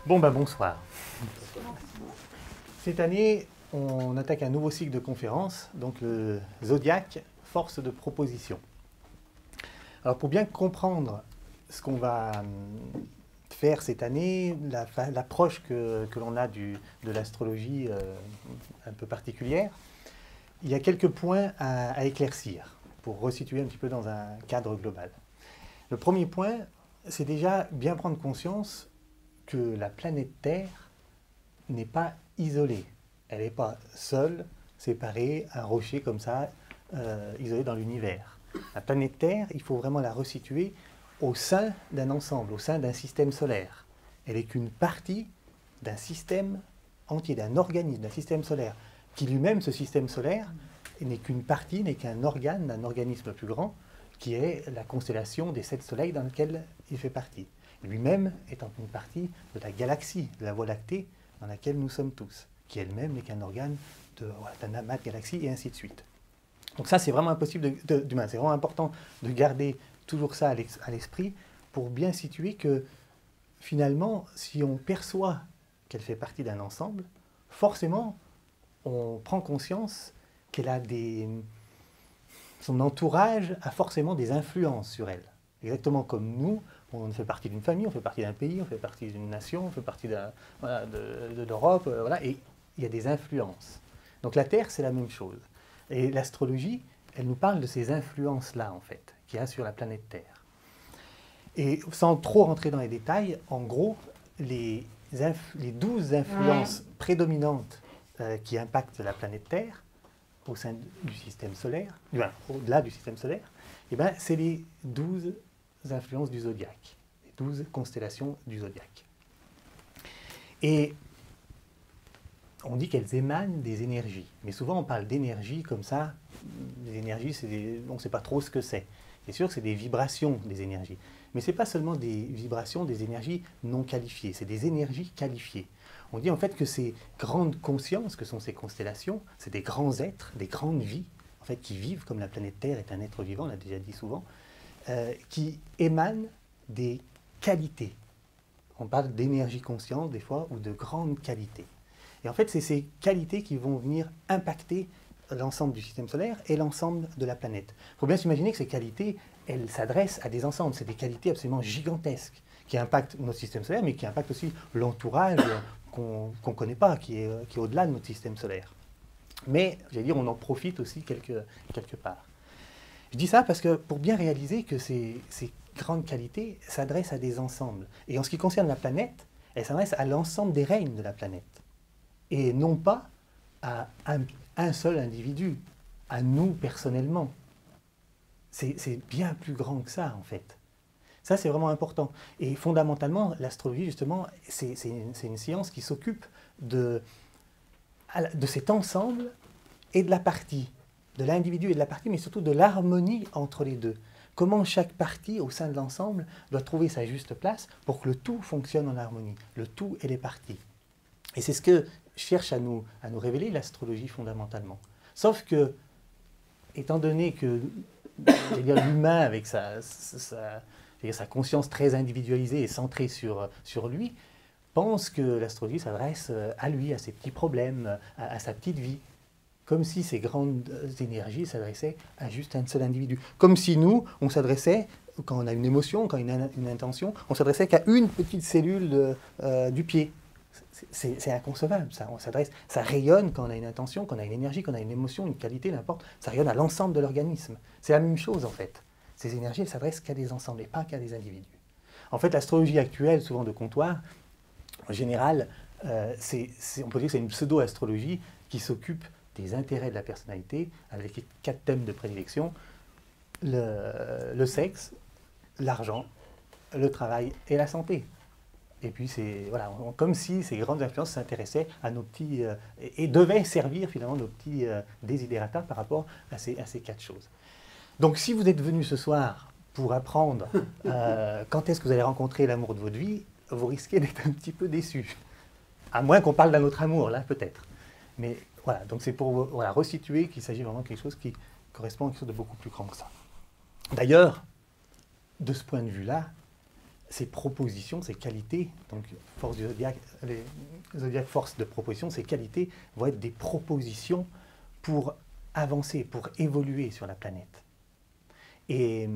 Bon, bonsoir. Cette année, on attaque un nouveau cycle de conférences, donc le Zodiac, force de proposition. Alors, pour bien comprendre ce qu'on va faire cette année, l'approche que l'on a de l'astrologie un peu particulière, il y a quelques points à éclaircir pour resituer un petit peu dans un cadre global. Le premier point, c'est déjà bien prendre conscience que la planète Terre n'est pas isolée. Elle n'est pas seule, séparée, un rocher comme ça, isolé dans l'univers. La planète Terre, il faut vraiment la resituer au sein d'un ensemble, au sein d'un système solaire. Elle n'est qu'une partie d'un système entier, d'un organisme, d'un système solaire, qui lui-même, ce système solaire, n'est qu'une partie, n'est qu'un organe d'un organisme plus grand, qui est la constellation des 7 soleils dans lequel il fait partie. Lui-même étant une partie de la galaxie, de la Voie lactée, dans laquelle nous sommes tous, qui elle-même n'est qu'un organe d'un amas de galaxies, et ainsi de suite. Donc ça, c'est vraiment impossible d'humain. C'est vraiment important de garder toujours ça à l'esprit pour bien situer que, finalement, si on perçoit qu'elle fait partie d'un ensemble, forcément, on prend conscience qu'elle a son entourage a forcément des influences sur elle. Exactement comme nous, on fait partie d'une famille, on fait partie d'un pays, on fait partie d'une nation, on fait partie de l'Europe, voilà, et il y a des influences. Donc la Terre, c'est la même chose. Et l'astrologie, elle nous parle de ces influences-là, en fait, qu'il y a sur la planète Terre. Et sans trop rentrer dans les détails, en gros, les 12 influences prédominantes qui impactent la planète Terre, au sein du système solaire, au-delà du système solaire, eh ben, c'est les 12 influences du zodiaque, les 12 constellations du zodiaque. Et on dit qu'elles émanent des énergies, mais souvent on parle d'énergie comme ça. Les énergies, on ne sait pas trop ce que c'est. C'est sûr que c'est des vibrations des énergies, mais ce n'est pas seulement des vibrations des énergies non qualifiées, c'est des énergies qualifiées. On dit en fait que ces grandes consciences, que sont ces constellations, c'est des grands êtres, des grandes vies, en fait, qui vivent comme la planète Terre est un être vivant, on l'a déjà dit souvent, qui émanent des qualités. On parle d'énergie consciente des fois, ou de grandes qualités. Et en fait, c'est ces qualités qui vont venir impacter l'ensemble du système solaire et l'ensemble de la planète. Il faut bien s'imaginer que ces qualités, elles s'adressent à des ensembles. C'est des qualités absolument gigantesques qui impactent notre système solaire, mais qui impactent aussi l'entourage qu'on ne connaît pas, qui est au-delà de notre système solaire. Mais, j'allais dire, on en profite aussi quelque part. Je dis ça parce que pour bien réaliser que ces grandes qualités s'adressent à des ensembles. Et en ce qui concerne la planète, elles s'adressent à l'ensemble des règnes de la planète. Et non pas à un seul individu, à nous personnellement. C'est bien plus grand que ça, en fait. Ça, c'est vraiment important. Et fondamentalement, l'astrologie, justement, c'est une science qui s'occupe de cet ensemble et de la partie, de l'individu et de la partie, mais surtout de l'harmonie entre les deux. Comment chaque partie, au sein de l'ensemble, doit trouver sa juste place pour que le tout fonctionne en harmonie, le tout et les parties. Et c'est ce que cherche à nous révéler l'astrologie fondamentalement. Sauf que, étant donné que l'humain, avec sa conscience très individualisée et centrée sur lui, pense que l'astrologie s'adresse à lui, à ses petits problèmes, à sa petite vie. Comme si ces grandes énergies s'adressaient à juste un seul individu. Comme si nous, on s'adressait, quand on a une émotion, quand on a une intention, on s'adressait qu'à une petite cellule du pied. C'est inconcevable, ça. Ça rayonne quand on a une intention, quand on a une énergie, quand on a une émotion, une qualité, n'importe. Ça rayonne à l'ensemble de l'organisme. C'est la même chose, en fait. Ces énergies, elles s'adressent qu'à des ensembles et pas qu'à des individus. En fait, l'astrologie actuelle, souvent de comptoir, en général, on peut dire que c'est une pseudo-astrologie qui s'occupe des intérêts de la personnalité, avec 4 thèmes de prédilection: le sexe, l'argent, le travail et la santé. Et puis, voilà, comme si ces grandes influences s'intéressaient à nos petits... et devaient servir finalement nos petits désidérata par rapport à ces 4 choses. Donc, si vous êtes venu ce soir pour apprendre quand est-ce que vous allez rencontrer l'amour de votre vie, vous risquez d'être un petit peu déçu. À moins qu'on parle d'un autre amour, là, peut-être. Mais voilà, donc c'est pour resituer qu'il s'agit vraiment de quelque chose qui correspond à quelque chose de beaucoup plus grand que ça. D'ailleurs, de ce point de vue-là, ces propositions, ces qualités, donc force du zodiaque, les zodiaques force de proposition, ces qualités vont être des propositions pour avancer, pour évoluer sur la planète. Et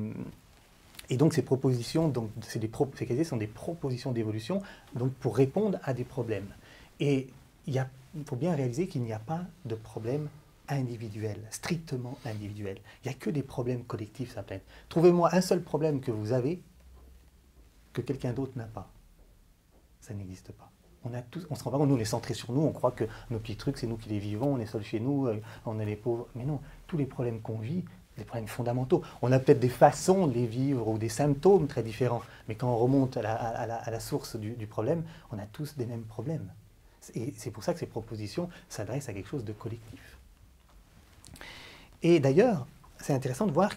donc ces propositions, donc ces qualités sont des propositions d'évolution, donc pour répondre à des problèmes. Et il faut bien réaliser qu'il n'y a pas de problème individuel, strictement individuel. Il n'y a que des problèmes collectifs sur la planète. Trouvez-moi un seul problème que vous avez que quelqu'un d'autre n'a pas. Ça n'existe pas. On se rend pas compte, nous on est centré sur nous, on croit que nos petits trucs, c'est nous qui les vivons, on est seuls chez nous, on est les pauvres. Mais non, tous les problèmes qu'on vit, des problèmes fondamentaux. On a peut-être des façons de les vivre ou des symptômes très différents, mais quand on remonte à la source du problème, on a tous des mêmes problèmes. Et c'est pour ça que ces propositions s'adressent à quelque chose de collectif. Et d'ailleurs, c'est intéressant de voir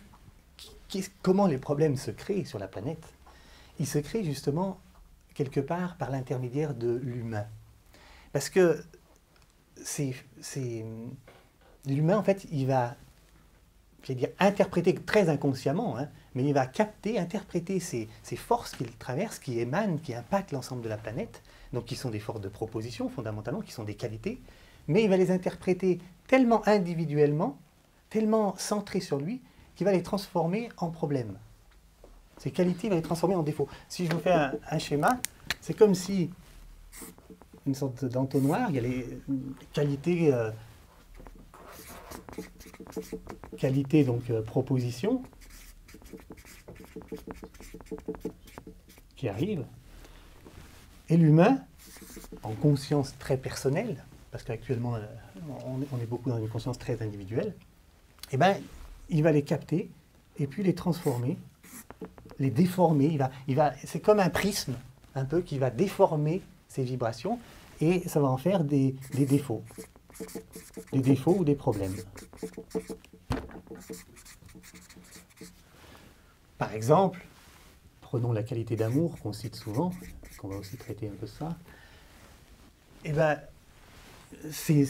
comment les problèmes se créent sur la planète. Ils se créent justement quelque part par l'intermédiaire de l'humain. Parce que l'humain, en fait, il va, interpréter très inconsciemment, hein, mais il va interpréter ces forces qu'il traverse, qui émanent, qui impactent l'ensemble de la planète, donc qui sont des forces de proposition fondamentalement, qui sont des qualités, mais il va les interpréter tellement individuellement, tellement centrés sur lui, qu'il va les transformer en problèmes. Ces qualités, il va les transformer en défauts. Si je vous fais un schéma, c'est comme si, une sorte d'entonnoir, il y a les qualités, donc proposition, qui arrivent, et l'humain, en conscience très personnelle, parce qu'actuellement on est beaucoup dans une conscience très individuelle, eh ben, il va les capter et puis les transformer, les déformer. C'est comme un prisme, un peu, qui va déformer ces vibrations et ça va en faire des défauts. Des défauts ou des problèmes. Par exemple, prenons la qualité d'amour qu'on cite souvent, parce qu'on va aussi traiter un peu ça. Eh ben, c'est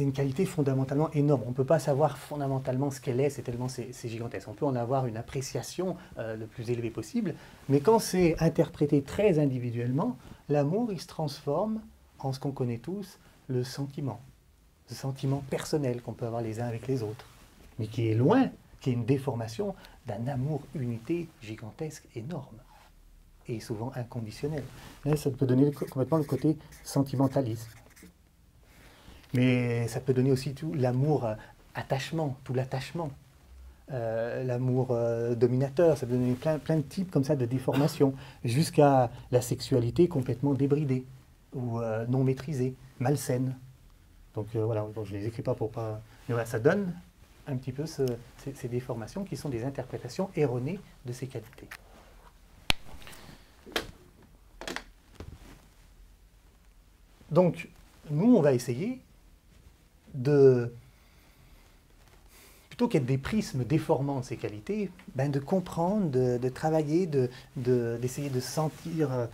une qualité fondamentalement énorme. On ne peut pas savoir fondamentalement ce qu'elle est, c'est gigantesque. On peut en avoir une appréciation le plus élevée possible, mais quand c'est interprété très individuellement, l'amour, il se transforme en ce qu'on connaît tous, le sentiment personnel qu'on peut avoir les uns avec les autres, mais qui est loin, qui est une déformation d'un amour unité gigantesque, énorme, et souvent inconditionnel. Là, ça peut donner complètement le côté sentimentalisme. Mais ça peut donner aussi tout l'amour attachement, tout l'attachement, l'amour dominateur, ça peut donner plein de types comme ça de déformations, jusqu'à la sexualité complètement débridée, ou non maîtrisée, malsaine. Donc voilà, bon, je ne les écris pas pour pas... Mais voilà, ça donne un petit peu ces déformations qui sont des interprétations erronées de ces qualités. Donc, nous, on va essayer plutôt qu'être des prismes déformants de ces qualités, de comprendre, de travailler, d'essayer de sentir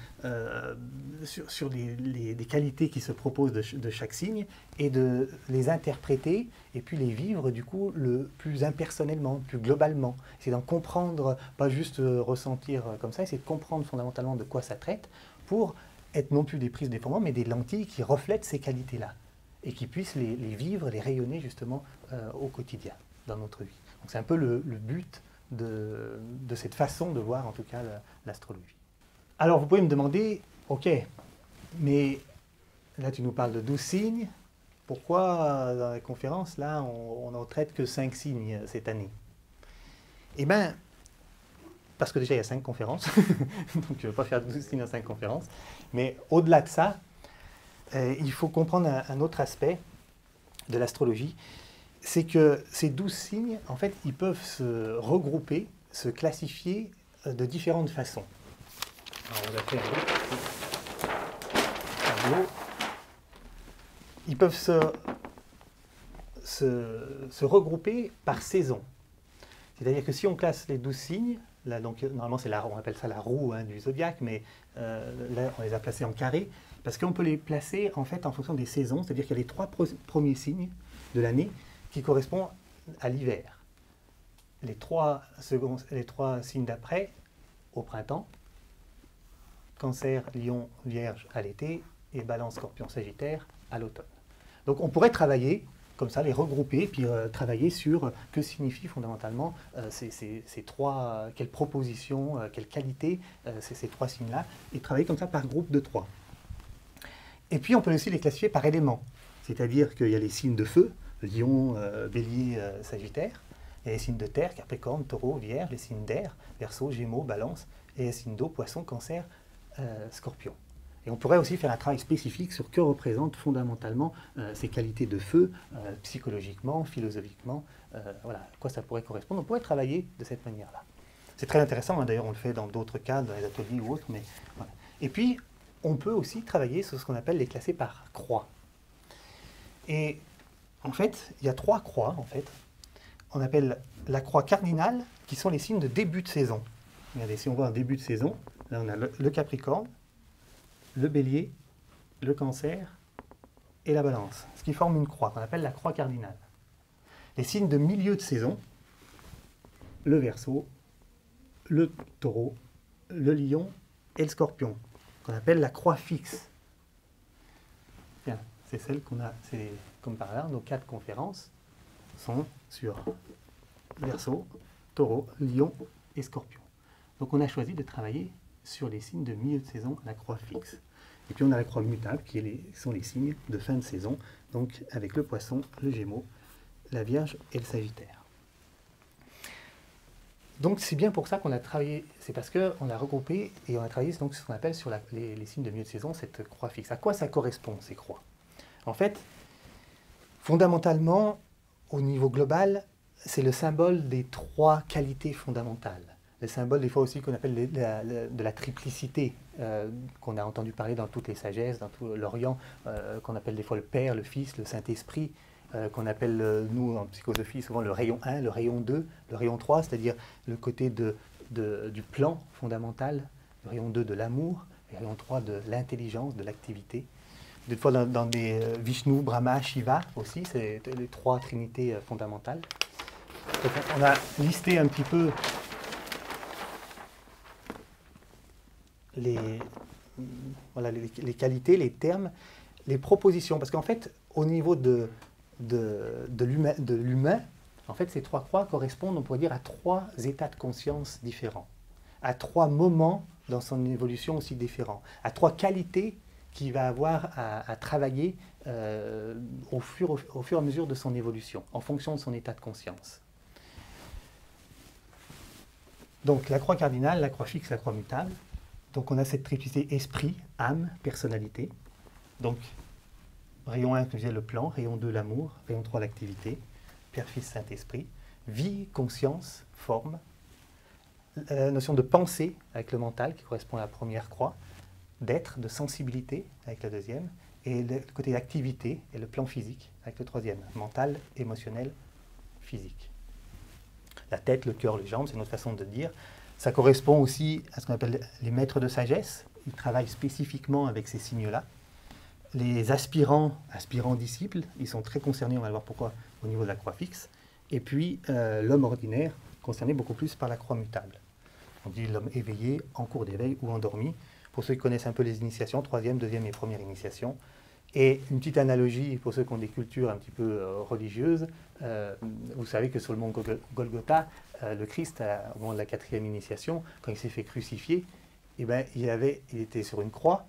sur des qualités qui se proposent de chaque signe et de les interpréter et puis les vivre du coup le plus impersonnellement, plus globalement. C'est d'en comprendre, pas juste ressentir comme ça, c'est de comprendre fondamentalement de quoi ça traite pour être non plus des prismes déformants, mais des lentilles qui reflètent ces qualités-là et qui puissent les vivre, les rayonner justement au quotidien, dans notre vie. Donc c'est un peu le but de cette façon de voir en tout cas l'astrologie. Alors vous pouvez me demander, ok, mais là tu nous parles de 12 signes, pourquoi dans la conférence là on n'en traite que 5 signes cette année? Eh bien, parce que déjà il y a 5 conférences, donc je ne vais pas faire 12 signes en 5 conférences, mais au-delà de ça, il faut comprendre un autre aspect de l'astrologie, c'est que ces 12 signes, en fait, ils peuvent se regrouper, se classifier de différentes façons. Alors, on va faire un tableau. Ils peuvent se regrouper par saison. C'est-à-dire que si on classe les 12 signes, là, donc, normalement on appelle ça la roue du zodiaque, mais là on les a placés en carré, parce qu'on peut les placer en fait en fonction des saisons, c'est-à-dire qu'il y a les 3 premiers signes de l'année qui correspondent à l'hiver, les 3 signes d'après au printemps, Cancer, Lion, Vierge à l'été et Balance, Scorpion, Sagittaire à l'automne. Donc on pourrait travailler comme ça, les regrouper, puis travailler sur que signifient fondamentalement ces trois, quelles propositions, quelles qualités ces trois signes-là, et travailler comme ça par groupe de trois. Et puis on peut aussi les classifier par éléments, c'est-à-dire qu'il y a les signes de feu, Lion, Bélier, Sagittaire, et les signes de terre, Capricorne, Taureau, Vierge, les signes d'air, Verseau, Gémeaux, Balance, et les signes d'eau, Poisson, Cancer, Scorpion. Et on pourrait aussi faire un travail spécifique sur que représentent fondamentalement ces qualités de feu, psychologiquement, philosophiquement, voilà, à quoi ça pourrait correspondre. On pourrait travailler de cette manière-là. C'est très intéressant, hein, d'ailleurs on le fait dans d'autres cas, dans les ateliers ou autres. Mais, voilà. Et puis, on peut aussi travailler sur ce qu'on appelle les classer par croix. Et en fait, il y a trois croix, en fait. On appelle la croix cardinale, qui sont les signes de début de saison. Regardez, si on voit un début de saison, là on a le Capricorne, le Bélier, le Cancer et la Balance, ce qui forme une croix qu'on appelle la croix cardinale. Les signes de milieu de saison, le Verseau, le Taureau, le Lion et le Scorpion, qu'on appelle la croix fixe. Bien, c'est celle qu'on a, c'est comme par là, nos 4 conférences sont sur Verseau, Taureau, Lion et Scorpion. Donc on a choisi de travailler sur les signes de milieu de saison à la croix fixe. Et puis on a la croix mutable qui sont les signes de fin de saison, donc avec le Poisson, le Gémeaux, la Vierge et le Sagittaire. Donc c'est bien pour ça qu'on a travaillé, c'est parce qu'on a regroupé et on a travaillé donc, ce qu'on appelle sur les signes de milieu de saison, cette croix fixe. À quoi ça correspond ces croix? En fait, fondamentalement, au niveau global, c'est le symbole des 3 qualités fondamentales. Le symbole des fois aussi qu'on appelle de la triplicité, qu'on a entendu parler dans toutes les sagesses, dans tout l'Orient, qu'on appelle des fois le Père, le Fils, le Saint-Esprit, qu'on appelle, nous, en psychosophie, souvent le rayon 1, le rayon 2, le rayon 3, c'est-à-dire le côté du plan fondamental, le rayon 2 de l'amour, le rayon 3 de l'intelligence, de l'activité. Des fois dans des Vishnu, Brahma, Shiva aussi, c'est les 3 trinités fondamentales. Donc, on a listé un petit peu les qualités, les termes, les propositions. Parce qu'en fait, au niveau de l'humain, en fait, ces 3 croix correspondent, on pourrait dire, à 3 états de conscience différents, à 3 moments dans son évolution aussi différents, à 3 qualités qu'il va avoir à travailler au fur et à mesure de son évolution, en fonction de son état de conscience. Donc, la croix cardinale, la croix fixe, la croix mutable. Donc on a cette triplicité esprit, âme, personnalité. Donc rayon 1, comme je disais, le plan, rayon 2, l'amour, rayon 3, l'activité, Père, Fils, Saint-Esprit, vie, conscience, forme, la notion de pensée avec le mental qui correspond à la première croix, d'être, de sensibilité avec la deuxième, et le côté d'activité et le plan physique avec le troisième, mental, émotionnel, physique. La tête, le cœur, les jambes, c'est notre façon de dire. Ça correspond aussi à ce qu'on appelle les maîtres de sagesse. Ils travaillent spécifiquement avec ces signes-là. Les aspirants disciples, ils sont très concernés, on va le voir pourquoi, au niveau de la croix fixe. Et puis l'homme ordinaire, concerné beaucoup plus par la croix mutable. On dit l'homme éveillé, en cours d'éveil ou endormi. Pour ceux qui connaissent un peu les initiations, 3e, 2e et 1re initiation. Et une petite analogie pour ceux qui ont des cultures un petit peu religieuses. Vous savez que sur le mont Golgotha, le Christ, au moment de la 4e initiation, quand il s'est fait crucifier, eh ben, il était sur une croix.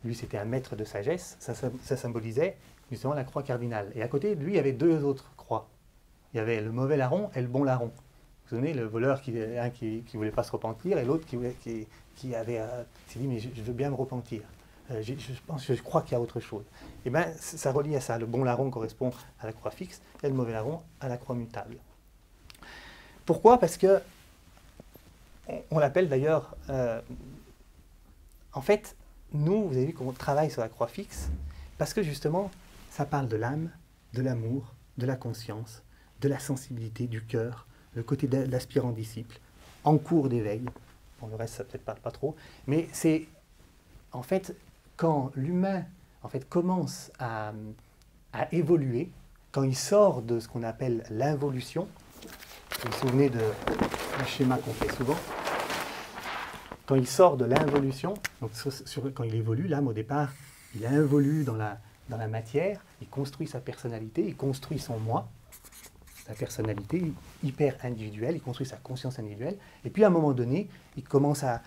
Lui, c'était un maître de sagesse. Ça symbolisait justement la croix cardinale. Et à côté de lui, il y avait 2 autres croix. Il y avait le mauvais larron et le bon larron. Vous vous souvenez, le voleur qui ne voulait pas se repentir et l'autre qui s'est dit « mais je veux bien me repentir ». Je crois qu'il y a autre chose. Et bien, ça relie à ça. Le bon larron correspond à la croix fixe et le mauvais larron à la croix mutable. Pourquoi? Parce que, on l'appelle d'ailleurs, en fait, nous, vous avez vu qu'on travaille sur la croix fixe, parce que justement, ça parle de l'âme, de l'amour, de la conscience, de la sensibilité, du cœur, le côté de l'aspirant disciple, en cours d'éveil. Bon, le reste, ça peut-être pas trop, mais c'est, en fait, quand l'humain en fait, commence à évoluer, quand il sort de ce qu'on appelle l'involution, vous vous souvenez du schéma qu'on fait souvent, quand il sort de l'involution, donc quand il évolue, l'âme au départ, il involue dans la matière, il construit sa personnalité, il construit son moi, sa personnalité hyper individuelle, il construit sa conscience individuelle, et puis à un moment donné, il commence à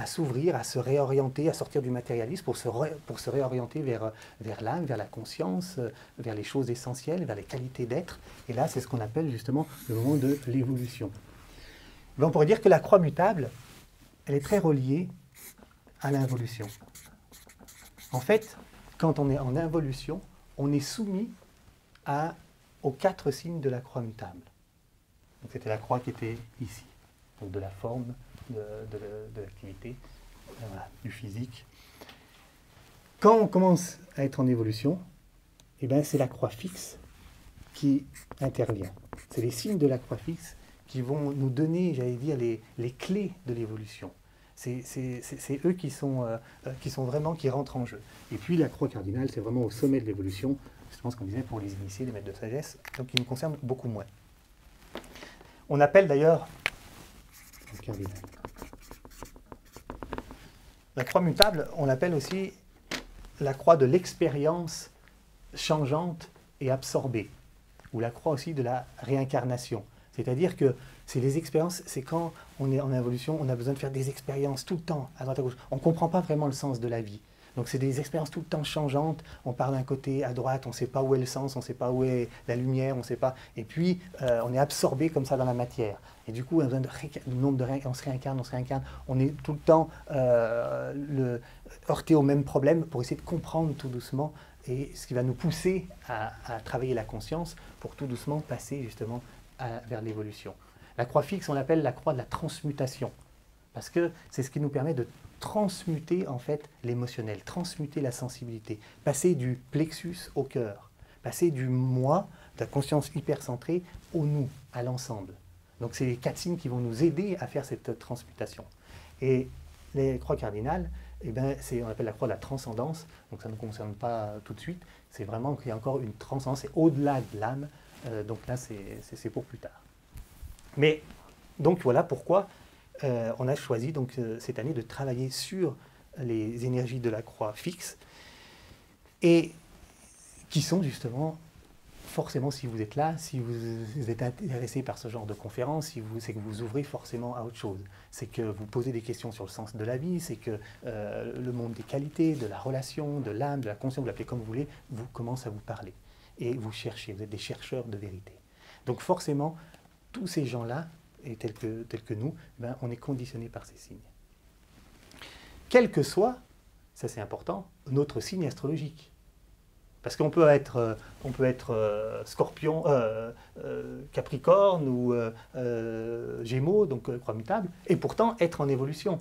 s'ouvrir, à se réorienter, à sortir du matérialisme pour se réorienter vers l'âme, vers la conscience, vers les choses essentielles, vers les qualités d'être. Et là, c'est ce qu'on appelle justement le moment de l'évolution. On pourrait dire que la croix mutable, elle est très reliée à l'involution. En fait, quand on est en involution, on est soumis aux 4 signes de la croix mutable. C'était la croix qui était ici, donc de la forme, de l'activité, du physique. Quand on commence à être en évolution, eh ben, c'est la croix fixe qui intervient. C'est les signes de la croix fixe qui vont nous donner, j'allais dire, les clés de l'évolution. C'est eux qui rentrent en jeu. Et puis la croix cardinale, c'est vraiment au sommet de l'évolution, justement ce qu'on disait pour les initiés, les maîtres de sagesse, donc qui nous concerne beaucoup moins. On appelle d'ailleurs la croix mutable, on l'appelle aussi la croix de l'expérience changeante et absorbée, ou la croix aussi de la réincarnation. C'est-à-dire que c'est les expériences, c'est quand on est en évolution, on a besoin de faire des expériences tout le temps, à droite à gauche. On ne comprend pas vraiment le sens de la vie. Donc c'est des expériences tout le temps changeantes, on part d'un côté à droite, on ne sait pas où est le sens, on ne sait pas où est la lumière, on ne sait pas. Et puis on est absorbé comme ça dans la matière. Et du coup, on a besoin on se réincarne, on est tout le temps heurté au même problème pour essayer de comprendre tout doucement, et ce qui va nous pousser à travailler la conscience pour tout doucement passer justement vers l'évolution. La croix fixe, on l'appelle la croix de la transmutation, parce que c'est ce qui nous permet de transmuter en fait l'émotionnel, transmuter la sensibilité, passer du plexus au cœur, passer du moi, de la conscience hypercentrée, au nous, à l'ensemble. Donc c'est les 4 signes qui vont nous aider à faire cette transmutation. Et les croix cardinales, eh ben, on appelle la croix de la transcendance, donc ça ne nous concerne pas tout de suite, c'est vraiment qu'il y a encore une transcendance, c'est au-delà de l'âme, donc là c'est pour plus tard. Mais donc voilà pourquoi on a choisi donc, cette année de travailler sur les énergies de la croix fixe, et qui sont justement, forcément si vous êtes là, si vous êtes intéressé par ce genre de conférence, c'est que vous ouvrez forcément à autre chose. C'est que vous posez des questions sur le sens de la vie, c'est que le monde des qualités, de la relation, de l'âme, de la conscience, vous l'appelez comme vous voulez, vous commence à vous parler. Et vous cherchez, vous êtes des chercheurs de vérité. Donc forcément, tous ces gens-là, et tels que nous, ben, on est conditionnés par ces signes. Quel que soit, ça c'est important, notre signe astrologique. Parce qu'on peut être, Scorpion, Capricorne ou Gémeaux, donc croix mutable, et pourtant être en évolution.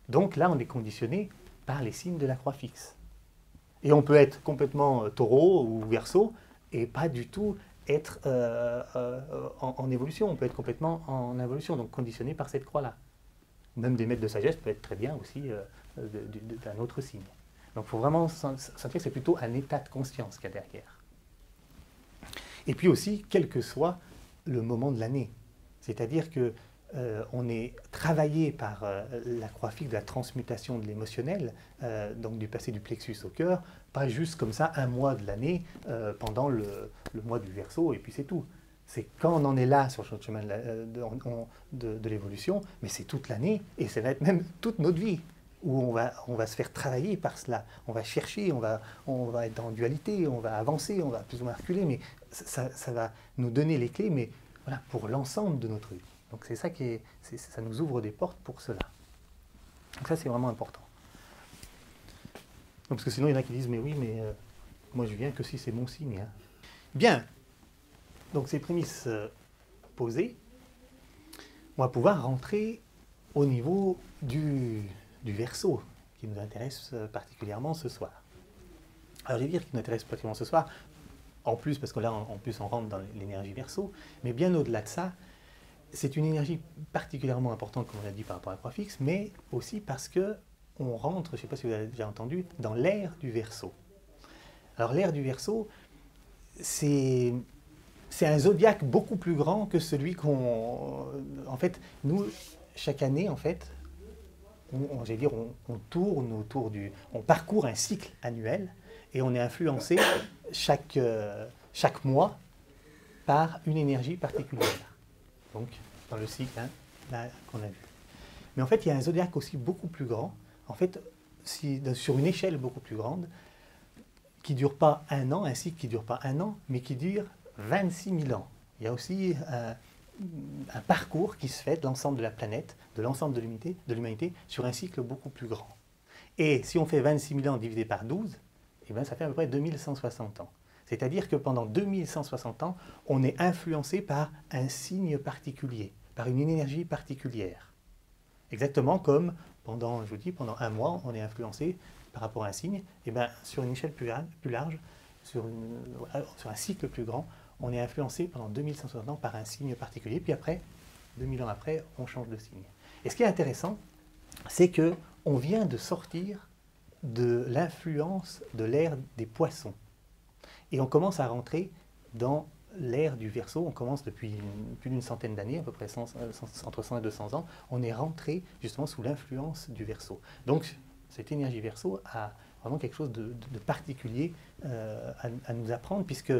Donc là, on est conditionné par les signes de la croix fixe. Et on peut être complètement Taureau ou Verseau et pas du tout être en évolution. On peut être complètement en évolution, donc conditionné par cette croix-là. Même des maîtres de sagesse peuvent être très bien aussi d'un autre signe. Donc il faut vraiment sentir que c'est plutôt un état de conscience qu'il y a derrière. Et puis aussi, quel que soit le moment de l'année. C'est-à-dire que on est travaillé par la croix fixe de la transmutation de l'émotionnel, donc du passé du plexus au cœur, pas juste comme ça un mois de l'année pendant le mois du Verseau, et puis c'est tout. C'est quand on en est là sur le chemin de l'évolution, mais c'est toute l'année, et ça va être même toute notre vie, où on va se faire travailler par cela. On va chercher, on va être en dualité, on va avancer, on va plus ou moins reculer, mais ça va nous donner les clés, mais voilà, pour l'ensemble de notre vie. Donc c'est ça ça nous ouvre des portes pour cela. Donc ça c'est vraiment important. Donc, parce que sinon il y en a qui disent mais oui, mais moi je viens que si c'est mon signe. Hein. Bien. Donc ces prémices posées, on va pouvoir rentrer au niveau du Verseau qui nous intéresse particulièrement ce soir. Alors je vais dire qu'il nous intéresse particulièrement ce soir, en plus parce que là en plus on rentre dans l'énergie Verseau, mais bien au-delà de ça. C'est une énergie particulièrement importante, comme on l'a dit, par rapport à la croix fixe, mais aussi parce qu'on rentre, je ne sais pas si vous avez déjà entendu, dans l'ère du Verseau. Alors l'ère du Verseau, c'est un zodiaque beaucoup plus grand que celui qu'on... En fait, nous, chaque année, en fait, j'allais dire, on tourne on parcourt un cycle annuel et on est influencé chaque mois par une énergie particulière. Donc, dans le cycle là qu'on a vu. Mais en fait, il y a un zodiaque aussi beaucoup plus grand. En fait, sur une échelle beaucoup plus grande, qui ne dure pas un an, un cycle qui ne dure pas un an, mais qui dure 26 000 ans. Il y a aussi un parcours qui se fait de l'ensemble de la planète, de l'ensemble de l'humanité, sur un cycle beaucoup plus grand. Et si on fait 26 000 ans divisé par 12, eh bien, ça fait à peu près 2160 ans. C'est-à-dire que pendant 2160 ans, on est influencé par un signe particulier, par une énergie particulière. Exactement comme pendant un mois, on est influencé par rapport à un signe, et bien, sur une échelle plus large, sur un cycle plus grand, on est influencé pendant 2160 ans par un signe particulier, puis après, 2000 ans après, on change de signe. Et ce qui est intéressant, c'est qu'on vient de sortir de l'influence de l'ère des poissons. Et on commence à rentrer dans l'ère du Verseau. On commence depuis plus d'une centaine d'années, à peu près entre 100 et 200 ans, on est rentré justement sous l'influence du Verseau. Donc, cette énergie Verseau a vraiment quelque chose de particulier à nous apprendre, puisque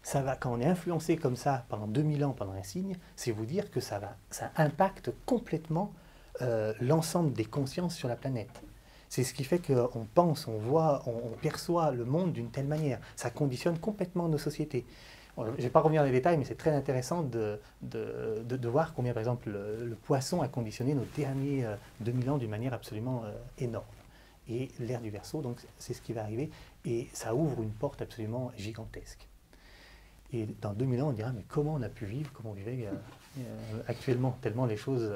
quand on est influencé comme ça pendant 2000 ans, pendant un signe, c'est vous dire que ça impacte complètement l'ensemble des consciences sur la planète. C'est ce qui fait qu'on pense, on voit, on perçoit le monde d'une telle manière. Ça conditionne complètement nos sociétés. Je ne vais pas revenir dans les détails, mais c'est très intéressant de voir combien, par exemple, le poisson a conditionné nos derniers 2000 ans d'une manière absolument énorme. Et l'ère du Verseau, donc c'est ce qui va arriver, et ça ouvre une porte absolument gigantesque. Et dans 2000 ans, on dira, mais comment on a pu vivre, comment on vivait actuellement, tellement les choses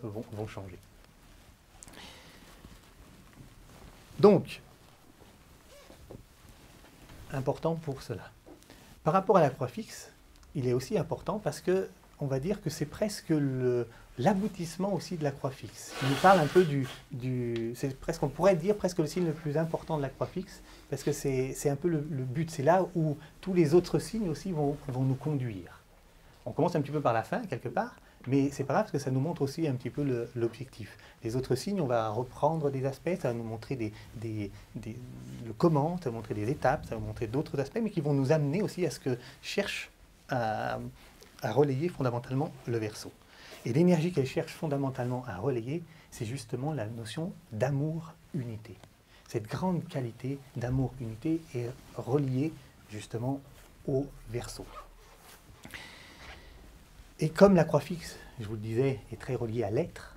vont changer. Donc, important pour cela. Par rapport à la croix fixe, il est aussi important parce que on va dire que c'est presque l'aboutissement aussi de la croix fixe. Il nous parle un peu c'est presque, on pourrait dire presque le signe le plus important de la croix fixe, parce que c'est un peu le but, c'est là où tous les autres signes aussi vont nous conduire. On commence un petit peu par la fin, quelque part, mais c'est pas grave parce que ça nous montre aussi un petit peu l'objectif. Les autres signes, on va reprendre des aspects, ça va nous montrer le comment, ça va montrer des étapes, ça va montrer d'autres aspects, mais qui vont nous amener aussi à ce que cherche à relayer fondamentalement le Verseau. Et l'énergie qu'elle cherche fondamentalement à relayer, c'est justement la notion d'amour-unité. Cette grande qualité d'amour-unité est reliée justement au Verseau. Et comme la croix fixe, je vous le disais, est très reliée à l'être,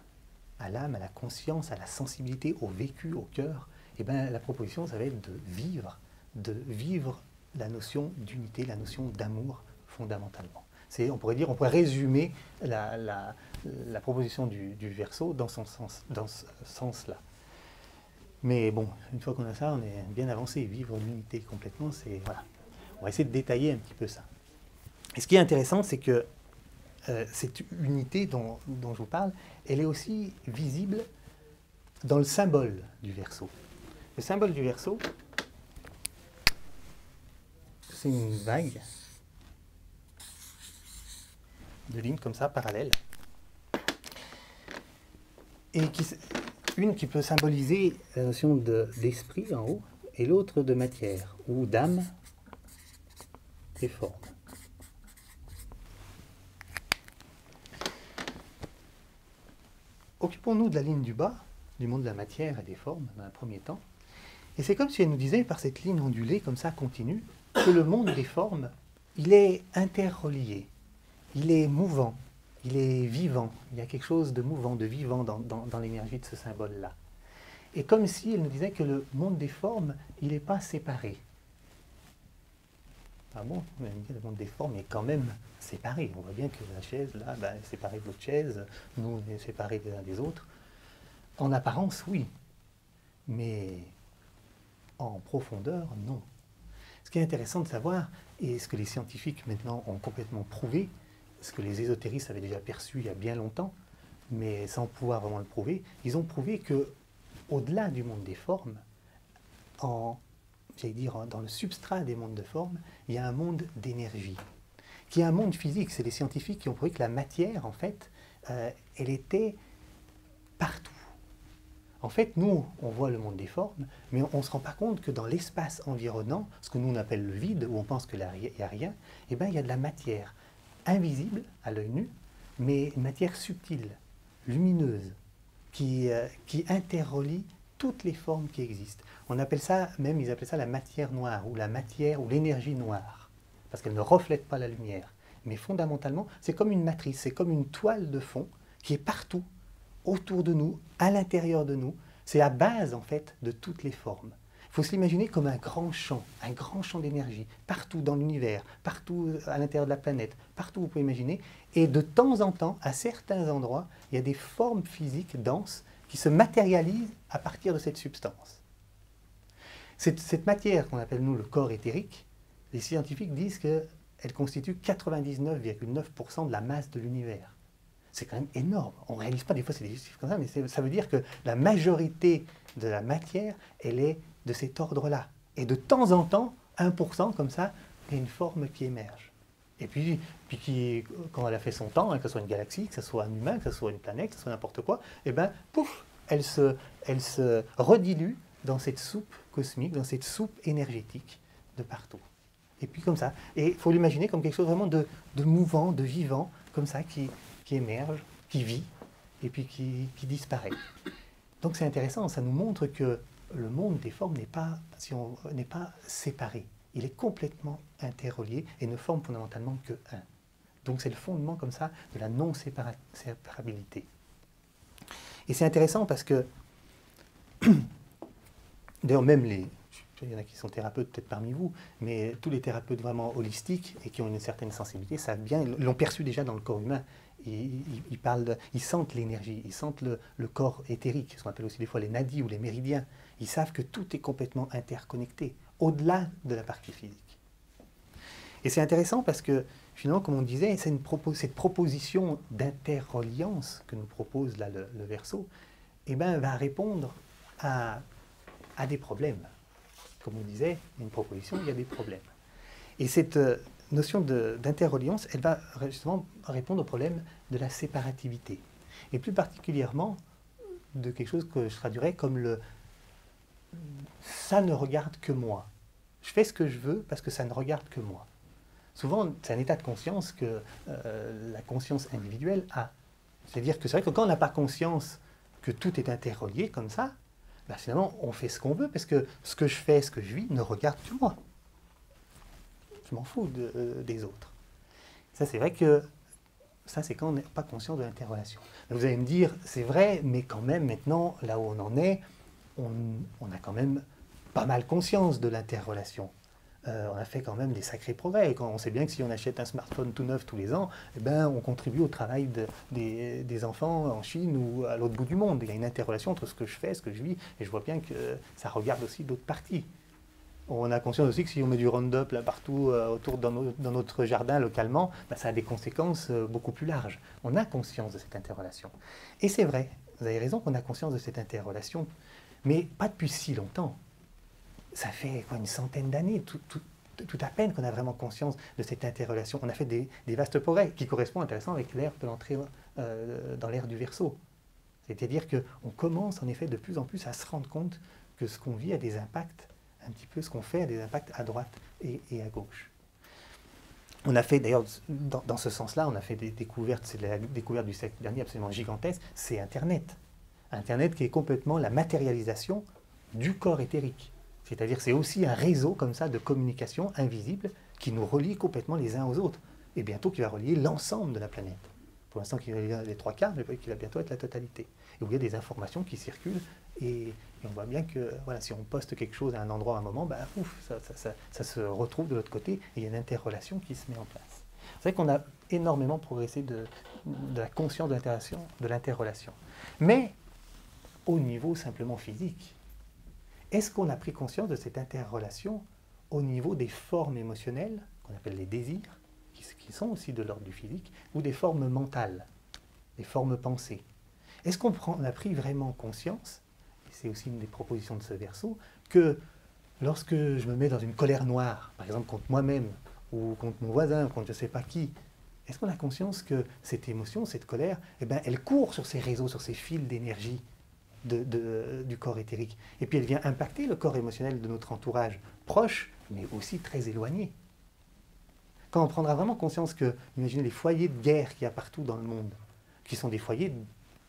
à l'âme, à la conscience, à la sensibilité, au vécu, au cœur, et bien la proposition, ça va être de vivre la notion d'unité, la notion d'amour fondamentalement. On pourrait résumer la proposition du Verseau dans ce sens-là. Mais bon, une fois qu'on a ça, on est bien avancé. Vivre l'unité complètement, voilà. On va essayer de détailler un petit peu ça. Et ce qui est intéressant, c'est que cette unité dont je vous parle, elle est aussi visible dans le symbole du Verseau. Le symbole du Verseau, c'est une vague de lignes comme ça, parallèles, et une qui peut symboliser la notion d'esprit en haut, et l'autre de matière, ou d'âme et forme. Occupons-nous de la ligne du bas, du monde de la matière et des formes, dans un premier temps. Et c'est comme si elle nous disait, par cette ligne ondulée, comme ça, continue, que le monde des formes, il est interrelié, il est mouvant, il est vivant. Il y a quelque chose de mouvant, de vivant dans l'énergie de ce symbole-là. Et comme si elle nous disait que le monde des formes, il n'est pas séparé. Ah bon, le monde des formes est quand même séparé. On voit bien que la chaise, là, est séparée de l'autre chaise, nous, on est séparés les uns des autres. En apparence, oui, mais en profondeur, non. Ce qui est intéressant de savoir, et ce que les scientifiques maintenant ont complètement prouvé, ce que les ésotéristes avaient déjà perçu il y a bien longtemps, mais sans pouvoir vraiment le prouver, ils ont prouvé que, au-delà du monde des formes, dans le substrat des mondes de formes, il y a un monde d'énergie, qui est un monde physique. C'est les scientifiques qui ont prouvé que la matière, en fait, elle était partout. En fait, nous, on voit le monde des formes, mais on ne se rend pas compte que dans l'espace environnant, ce que nous on appelle le vide, où on pense qu'il n'y a rien, eh ben, il y a de la matière invisible à l'œil nu, mais une matière subtile, lumineuse, qui interrelie toutes les formes qui existent. On appelle ça, même ils appellent ça la matière noire, ou la matière, ou l'énergie noire, parce qu'elle ne reflète pas la lumière. Mais fondamentalement, c'est comme une matrice, c'est comme une toile de fond qui est partout, autour de nous, à l'intérieur de nous. C'est la base, en fait, de toutes les formes. Il faut se l'imaginer comme un grand champ d'énergie, partout dans l'univers, partout à l'intérieur de la planète, partout où vous pouvez imaginer. Et de temps en temps, à certains endroits, il y a des formes physiques denses qui se matérialisent à partir de cette substance. Cette matière qu'on appelle, nous, le corps éthérique, les scientifiques disent qu'elle constitue 99,9% de la masse de l'univers. C'est quand même énorme. On ne réalise pas, des fois c'est des chiffres comme ça, mais ça veut dire que la majorité de la matière, elle est de cet ordre-là. Et de temps en temps, 1% comme ça, il y a une forme qui émerge. Et puis quand elle a fait son temps, que ce soit une galaxie, que ce soit un humain, que ce soit une planète, que ce soit n'importe quoi, et bien, pouf, elle se redilue dans cette soupe cosmique, dans cette soupe énergétique de partout. Et puis comme ça. Et il faut l'imaginer comme quelque chose vraiment de mouvant, de vivant, comme ça, qui émerge, qui vit, et puis qui disparaît. Donc c'est intéressant, ça nous montre que le monde des formes n'est pas séparé. Il est complètement interrelié et ne forme fondamentalement que un. Donc c'est le fondement comme ça de la non-séparabilité. Et c'est intéressant parce que, d'ailleurs même il y en a qui sont thérapeutes peut-être parmi vous, mais tous les thérapeutes vraiment holistiques et qui ont une certaine sensibilité savent bien, ils l'ont perçu déjà dans le corps humain. Ils sentent l'énergie, ils sentent le corps éthérique, ce qu'on appelle aussi des fois les nadis ou les méridiens. Ils savent que tout est complètement interconnecté, au-delà de la partie physique. Et c'est intéressant parce que, finalement, comme on disait, cette proposition d'interreliance que nous propose là le Verseau, eh ben, va répondre à des problèmes. Comme on disait, il y a une proposition, il y a des problèmes. Et cette notion d'interreliance, elle va justement répondre au problème de la séparativité. Et plus particulièrement de quelque chose que je traduirais comme ça ne regarde que moi. Je fais ce que je veux parce que ça ne regarde que moi. Souvent, c'est un état de conscience que la conscience individuelle a. C'est-à-dire que c'est vrai que quand on n'a pas conscience que tout est interrelié comme ça, ben finalement, on fait ce qu'on veut parce que ce que je fais, ce que je vis, ne regarde que moi. Je m'en fous des autres. Ça, c'est vrai que ça, c'est quand on n'est pas conscient de l'interrelation. Vous allez me dire, c'est vrai, mais quand même, maintenant, là où on en est, on a quand même pas mal conscience de l'interrelation. On a fait quand même des sacrés progrès. Et quand on sait bien que si on achète un smartphone tout neuf tous les ans, eh ben, on contribue au travail des enfants en Chine ou à l'autre bout du monde. Il y a une interrelation entre ce que je fais, ce que je vis, et je vois bien que ça regarde aussi d'autres parties. On a conscience aussi que si on met du Roundup là partout autour dans notre jardin localement, ben, ça a des conséquences beaucoup plus larges. On a conscience de cette interrelation. Et c'est vrai, vous avez raison qu'on a conscience de cette interrelation, mais pas depuis si longtemps. Ça fait quoi, une centaine d'années, tout à peine qu'on a vraiment conscience de cette interrelation. On a fait des vastes progrès qui correspondent intéressant avec l'ère de l'entrée dans l'ère du Verseau. C'est-à-dire qu'on commence en effet de plus en plus à se rendre compte que ce qu'on vit a des impacts, un petit peu ce qu'on fait a des impacts à droite et à gauche. On a fait d'ailleurs, dans ce sens-là, on a fait des découvertes, c'est la découverte du siècle dernier absolument gigantesque, c'est Internet. Internet qui est complètement la matérialisation du corps éthérique. C'est-à-dire c'est aussi un réseau comme ça de communication invisible qui nous relie complètement les uns aux autres. Et bientôt qui va relier l'ensemble de la planète. Pour l'instant qui relie les 3/4, mais qui va bientôt être la totalité. Et où il y a des informations qui circulent et on voit bien que voilà, si on poste quelque chose à un endroit à un moment, ben, ouf, ça se retrouve de l'autre côté et il y a une interrelation qui se met en place. C'est vrai qu'on a énormément progressé de la conscience de l'interrelation. Mais au niveau simplement physique, est-ce qu'on a pris conscience de cette interrelation au niveau des formes émotionnelles, qu'on appelle les désirs, qui sont aussi de l'ordre du physique, ou des formes mentales, des formes pensées? Est-ce qu'on a pris vraiment conscience, et c'est aussi une des propositions de ce Verseau, que lorsque je me mets dans une colère noire, par exemple contre moi-même, ou contre mon voisin, ou contre je ne sais pas qui, est-ce qu'on a conscience que cette émotion, cette colère, eh ben, elle court sur ces réseaux, sur ces fils d'énergie du corps éthérique. Et puis elle vient impacter le corps émotionnel de notre entourage proche, mais aussi très éloigné. Quand on prendra vraiment conscience que, imaginez les foyers de guerre qu'il y a partout dans le monde, qui sont des foyers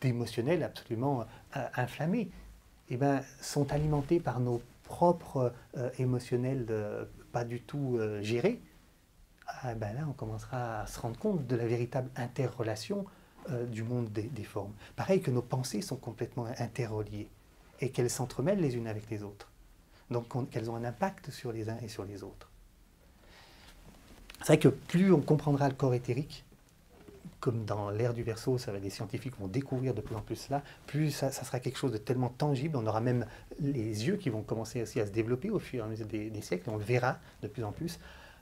d'émotionnels absolument inflammés, eh ben, sont alimentés par nos propres émotionnels pas du tout gérés, ben là on commencera à se rendre compte de la véritable interrelation du monde des formes. Pareil que nos pensées sont complètement interreliées et qu'elles s'entremêlent les unes avec les autres. Donc qu'elles ont un impact sur les uns et sur les autres. C'est vrai que plus on comprendra le corps éthérique, comme dans l'ère du Verseau, ça va, les scientifiques vont découvrir de plus en plus cela, plus ça sera quelque chose de tellement tangible, on aura même les yeux qui vont commencer aussi à se développer au fur et à mesure des siècles, on le verra de plus en plus.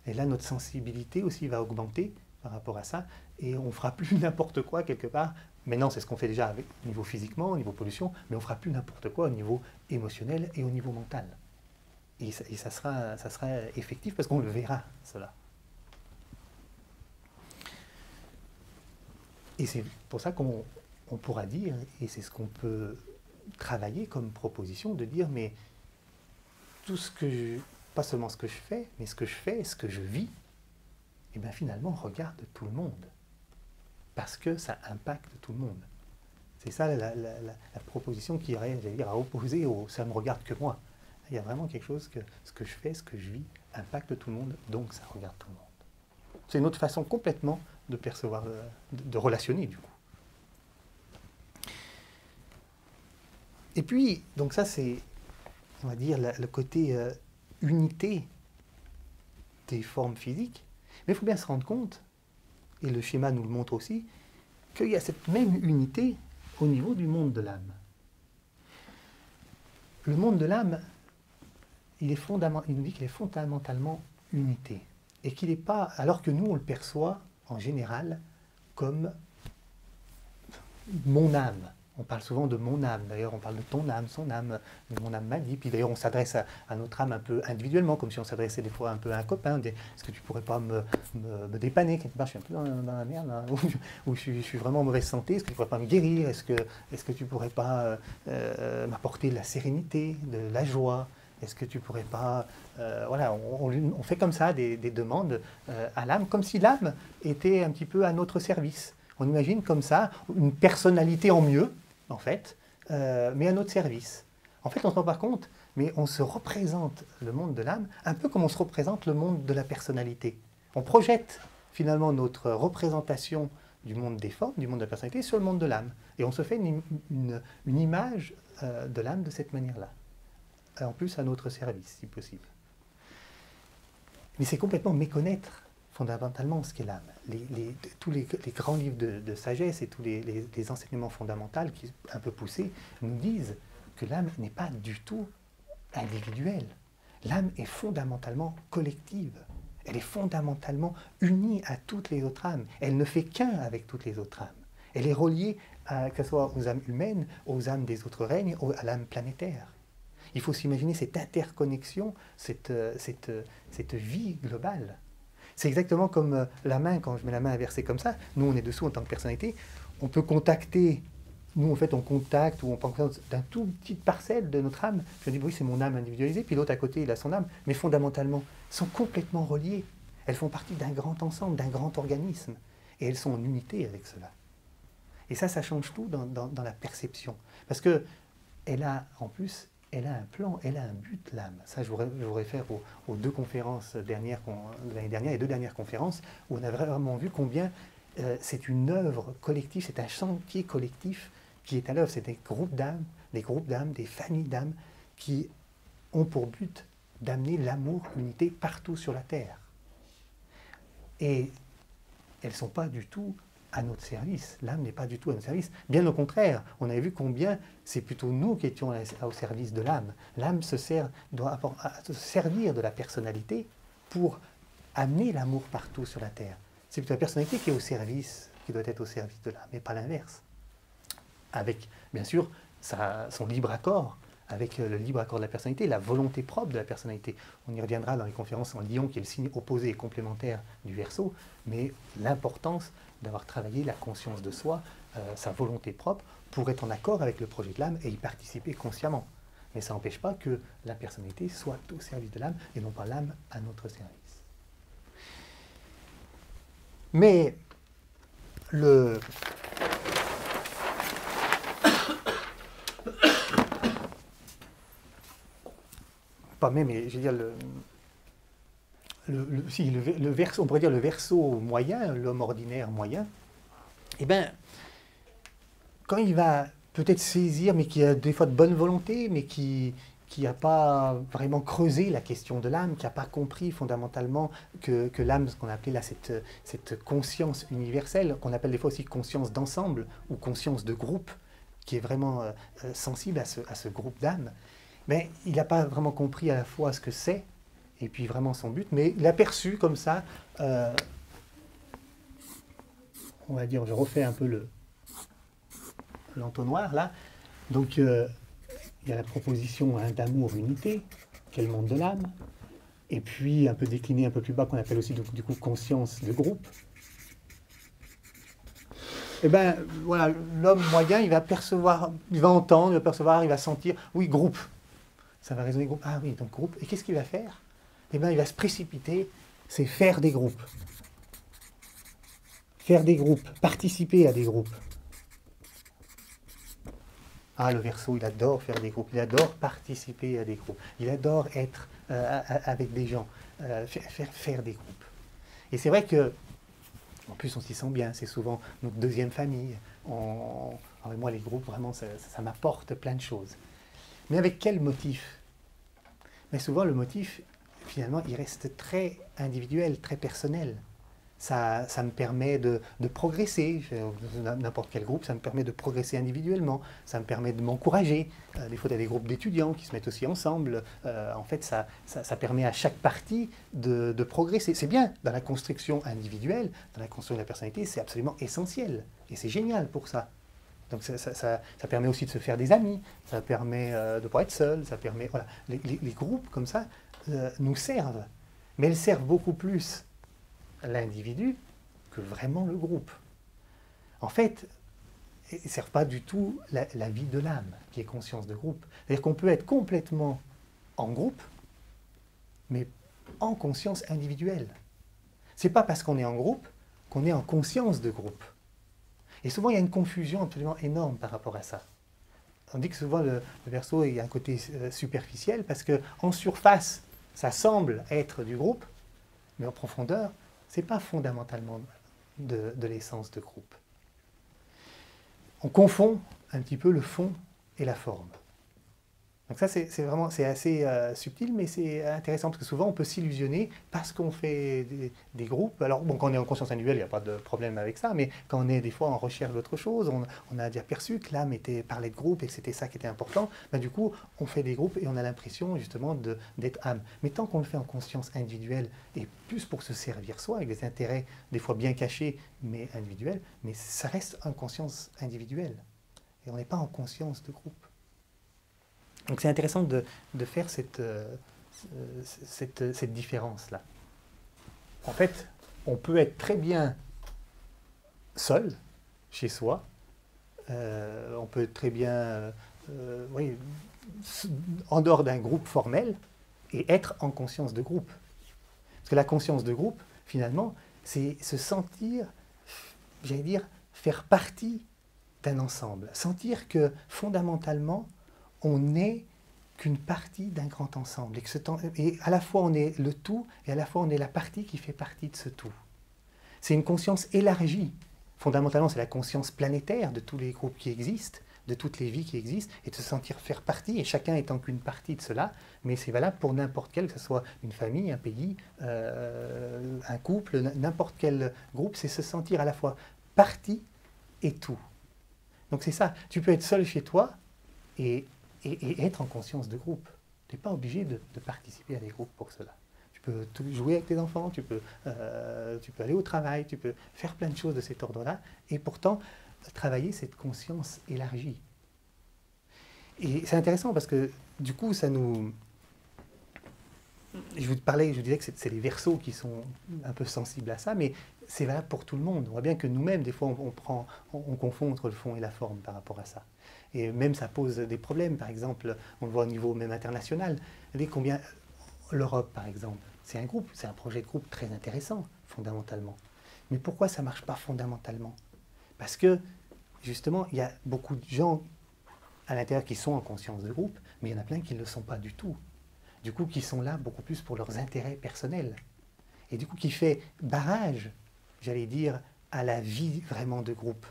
Et là, notre sensibilité aussi va augmenter par rapport à ça, et on ne fera plus n'importe quoi quelque part. Maintenant, c'est ce qu'on fait déjà au niveau physiquement, au niveau pollution, mais on ne fera plus n'importe quoi au niveau émotionnel et au niveau mental. Et ça sera effectif parce qu'on le verra, cela. Et c'est pour ça qu'on pourra dire, et c'est ce qu'on peut travailler comme proposition, de dire, mais tout ce que pas seulement ce que je fais, mais ce que je fais, ce que je vis, et bien finalement, regarde tout le monde. Parce que ça impacte tout le monde. C'est ça la proposition qui irait, j'allais dire, à opposer au « ça ne me regarde que moi ». Il y a vraiment quelque chose que ce que je fais, ce que je vis, impacte tout le monde, donc ça regarde tout le monde. C'est une autre façon complètement de percevoir, de relationner du coup. Et puis, donc ça c'est, on va dire, le côté unité des formes physiques, mais il faut bien se rendre compte, et le schéma nous le montre aussi, qu'il y a cette même unité au niveau du monde de l'âme. Le monde de l'âme, il nous dit qu'il est fondamentalement unité, et qu'il n'est pas, alors que nous on le perçoit en général comme mon âme. On parle souvent de mon âme, d'ailleurs on parle de ton âme, son âme, mon âme m'a dit, puis d'ailleurs on s'adresse à notre âme un peu individuellement, comme si on s'adressait des fois un peu à un copain, est-ce que tu pourrais pas me dépanner quelque part, je suis un peu dans la merde, là, ou je suis vraiment en mauvaise santé, est-ce que tu pourrais pas me guérir, est-ce que tu pourrais pas m'apporter de la sérénité, de la joie, est-ce que tu pourrais pas... voilà, on fait comme ça des demandes à l'âme, comme si l'âme était un petit peu à notre service. On imagine comme ça une personnalité en mieux, en fait, mais à notre service. En fait, on ne se rend pas compte, mais on se représente le monde de l'âme un peu comme on se représente le monde de la personnalité. On projette finalement notre représentation du monde des formes, du monde de la personnalité, sur le monde de l'âme. Et on se fait une image de l'âme de cette manière-là. En plus, à notre service, si possible. Mais c'est complètement méconnaître fondamentalement ce qu'est l'âme. Tous les grands livres de sagesse et tous les enseignements fondamentaux qui un peu poussés nous disent que l'âme n'est pas du tout individuelle. L'âme est fondamentalement collective. Elle est fondamentalement unie à toutes les autres âmes. Elle ne fait qu'un avec toutes les autres âmes. Elle est reliée, que ce soit aux âmes humaines, aux âmes des autres règnes, à l'âme planétaire. Il faut s'imaginer cette interconnexion, cette vie globale. C'est exactement comme la main, quand je mets la main inversée comme ça, nous on est dessous en tant que personnalité, on peut contacter, nous en fait on contacte ou on prend conscience d'un tout petite parcelle de notre âme, je dis oui c'est mon âme individualisée, puis l'autre à côté il a son âme, mais fondamentalement, sont complètement reliées, elles font partie d'un grand ensemble, d'un grand organisme, et elles sont en unité avec cela. Et ça change tout dans la perception, parce que elle a en plus... elle a un plan, elle a un but, l'âme. Ça, je vous réfère aux deux conférences de l'année dernière, les deux dernières conférences, où on a vraiment vu combien c'est une œuvre collective, c'est un chantier collectif qui est à l'œuvre. C'est des groupes d'âmes, des familles d'âmes qui ont pour but d'amener l'amour, l'unité partout sur la Terre. Et elles ne sont pas du tout à notre service. L'âme n'est pas du tout à notre service. Bien au contraire, on avait vu combien c'est plutôt nous qui étions au service de l'âme. L'âme doit se servir de la personnalité pour amener l'amour partout sur la Terre. C'est plutôt la personnalité qui doit être au service de l'âme, et pas l'inverse. Avec, bien sûr, son libre accord, avec le libre accord de la personnalité, la volonté propre de la personnalité. On y reviendra dans les conférences en Lion, qui est le signe opposé et complémentaire du Verseau, mais l'importance d'avoir travaillé la conscience de soi, sa volonté propre pour être en accord avec le projet de l'âme et y participer consciemment. Mais ça n'empêche pas que la personnalité soit au service de l'âme et non pas l'âme à notre service. Mais pas même, mais je veux dire, on pourrait dire le verso moyen, l'homme ordinaire moyen, eh bien, quand il va peut-être saisir, mais qui a des fois de bonne volonté, mais qui n'a pas vraiment creusé la question de l'âme, qui n'a pas compris fondamentalement que l'âme, ce qu'on a appelé là, cette conscience universelle, qu'on appelle des fois aussi conscience d'ensemble ou conscience de groupe, qui est vraiment sensible à ce groupe d'âmes, mais il n'a pas vraiment compris à la fois ce que c'est, et puis vraiment son but, mais il a perçu comme ça, on va dire, je refais un peu l'entonnoir là, donc il y a la proposition d'amour unité, quel monde de l'âme, et puis un peu décliné un peu plus bas qu'on appelle aussi du coup conscience de groupe. Et bien voilà, l'homme moyen, il va percevoir, il va entendre, il va percevoir, il va sentir, oui, groupe, ça va résonner groupe, ah oui, donc groupe, et qu'est-ce qu'il va faire? Eh bien il va se précipiter, c'est faire des groupes. Faire des groupes, participer à des groupes. Ah, le Verseau, il adore faire des groupes, il adore participer à des groupes, il adore être avec des gens, faire des groupes. Et c'est vrai que, en plus, on s'y sent bien, c'est souvent notre deuxième famille. Moi, les groupes, vraiment, ça m'apporte plein de choses. Mais avec quel motif? Mais souvent, le motif, finalement, il reste très individuel, très personnel. Ça me permet de progresser, n'importe quel groupe, ça me permet de progresser individuellement, ça me permet de m'encourager. Des fois, il y a des groupes d'étudiants qui se mettent aussi ensemble. En fait, ça permet à chaque partie de progresser. C'est bien, dans la construction individuelle, dans la construction de la personnalité, c'est absolument essentiel. Et c'est génial pour ça. Donc ça permet aussi de se faire des amis, ça permet de ne pas être seul, ça permet... Voilà. Les groupes comme ça nous servent, mais elles servent beaucoup plus l'individu que vraiment le groupe. En fait, ils ne servent pas du tout la vie de l'âme, qui est conscience de groupe. C'est-à-dire qu'on peut être complètement en groupe, mais en conscience individuelle. Ce n'est pas parce qu'on est en groupe qu'on est en conscience de groupe. Et souvent, il y a une confusion absolument énorme par rapport à ça. On dit que souvent, le Verseau, il y a un côté superficiel, parce qu'en surface, ça semble être du groupe, mais en profondeur, ce n'est pas fondamentalement de l'essence de groupe. On confond un petit peu le fond et la forme. Donc ça, c'est assez subtil, mais c'est intéressant, parce que souvent, on peut s'illusionner parce qu'on fait des groupes. Alors, bon, quand on est en conscience individuelle, il n'y a pas de problème avec ça, mais quand on est des fois en recherche d'autre chose, on a déjà perçu que l'âme parlait de groupe et que c'était ça qui était important, ben, du coup, on fait des groupes et on a l'impression, justement, d'être âme. Mais tant qu'on le fait en conscience individuelle, et plus pour se servir soi, avec des intérêts des fois bien cachés, mais individuels, mais ça reste en conscience individuelle. Et on n'est pas en conscience de groupe. Donc c'est intéressant de faire cette différence-là. En fait, on peut être très bien seul, chez soi, on peut être très bien en dehors d'un groupe formel et être en conscience de groupe. Parce que la conscience de groupe, finalement, c'est se sentir, j'allais dire, faire partie d'un ensemble. Sentir que, fondamentalement, on n'est qu'une partie d'un grand ensemble. Et à la fois on est le tout, et à la fois on est la partie qui fait partie de ce tout. C'est une conscience élargie. Fondamentalement, c'est la conscience planétaire de tous les groupes qui existent, de toutes les vies qui existent, et de se sentir faire partie, et chacun étant qu'une partie de cela, mais c'est valable pour n'importe quel, que ce soit une famille, un pays, un couple, n'importe quel groupe, c'est se sentir à la fois partie et tout. Donc c'est ça, tu peux être seul chez toi, et être en conscience de groupe. Tu n'es pas obligé de participer à des groupes pour cela. Tu peux jouer avec tes enfants, tu peux aller au travail, tu peux faire plein de choses de cet ordre-là, et pourtant travailler cette conscience élargie. Et c'est intéressant parce que du coup, ça nous je vous disais que c'est les Verseaux qui sont un peu sensibles à ça, mais c'est valable pour tout le monde. On voit bien que nous-mêmes, des fois, on confond entre le fond et la forme par rapport à ça. Et même ça pose des problèmes. Par exemple, on le voit au niveau même international. Vous savez combien l'Europe, par exemple, c'est un groupe, c'est un projet de groupe très intéressant, fondamentalement. Mais pourquoi ça ne marche pas fondamentalement? Parce que, justement, il y a beaucoup de gens à l'intérieur qui sont en conscience de groupe, mais il y en a plein qui ne le sont pas du tout. Du coup, qui sont là beaucoup plus pour leurs intérêts personnels. Et du coup, qui fait barrage, j'allais dire, à la vie vraiment de groupe,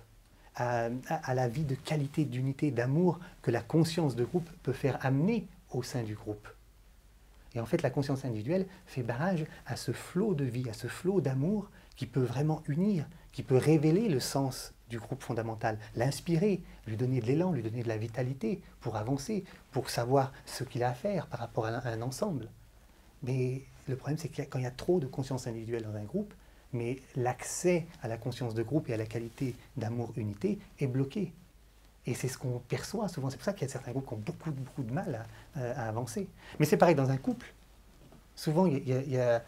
à la vie de qualité, d'unité, d'amour que la conscience de groupe peut faire amener au sein du groupe. Et en fait, la conscience individuelle fait barrage à ce flot de vie, à ce flot d'amour qui peut vraiment unir, qui peut révéler le sens du groupe fondamental, l'inspirer, lui donner de l'élan, lui donner de la vitalité pour avancer, pour savoir ce qu'il a à faire par rapport à un ensemble. Mais le problème, c'est que quand il y a trop de conscience individuelle dans un groupe, mais l'accès à la conscience de groupe et à la qualité d'amour-unité est bloqué. Et c'est ce qu'on perçoit souvent. C'est pour ça qu'il y a certains groupes qui ont beaucoup de mal à avancer. Mais c'est pareil dans un couple. Souvent, il y a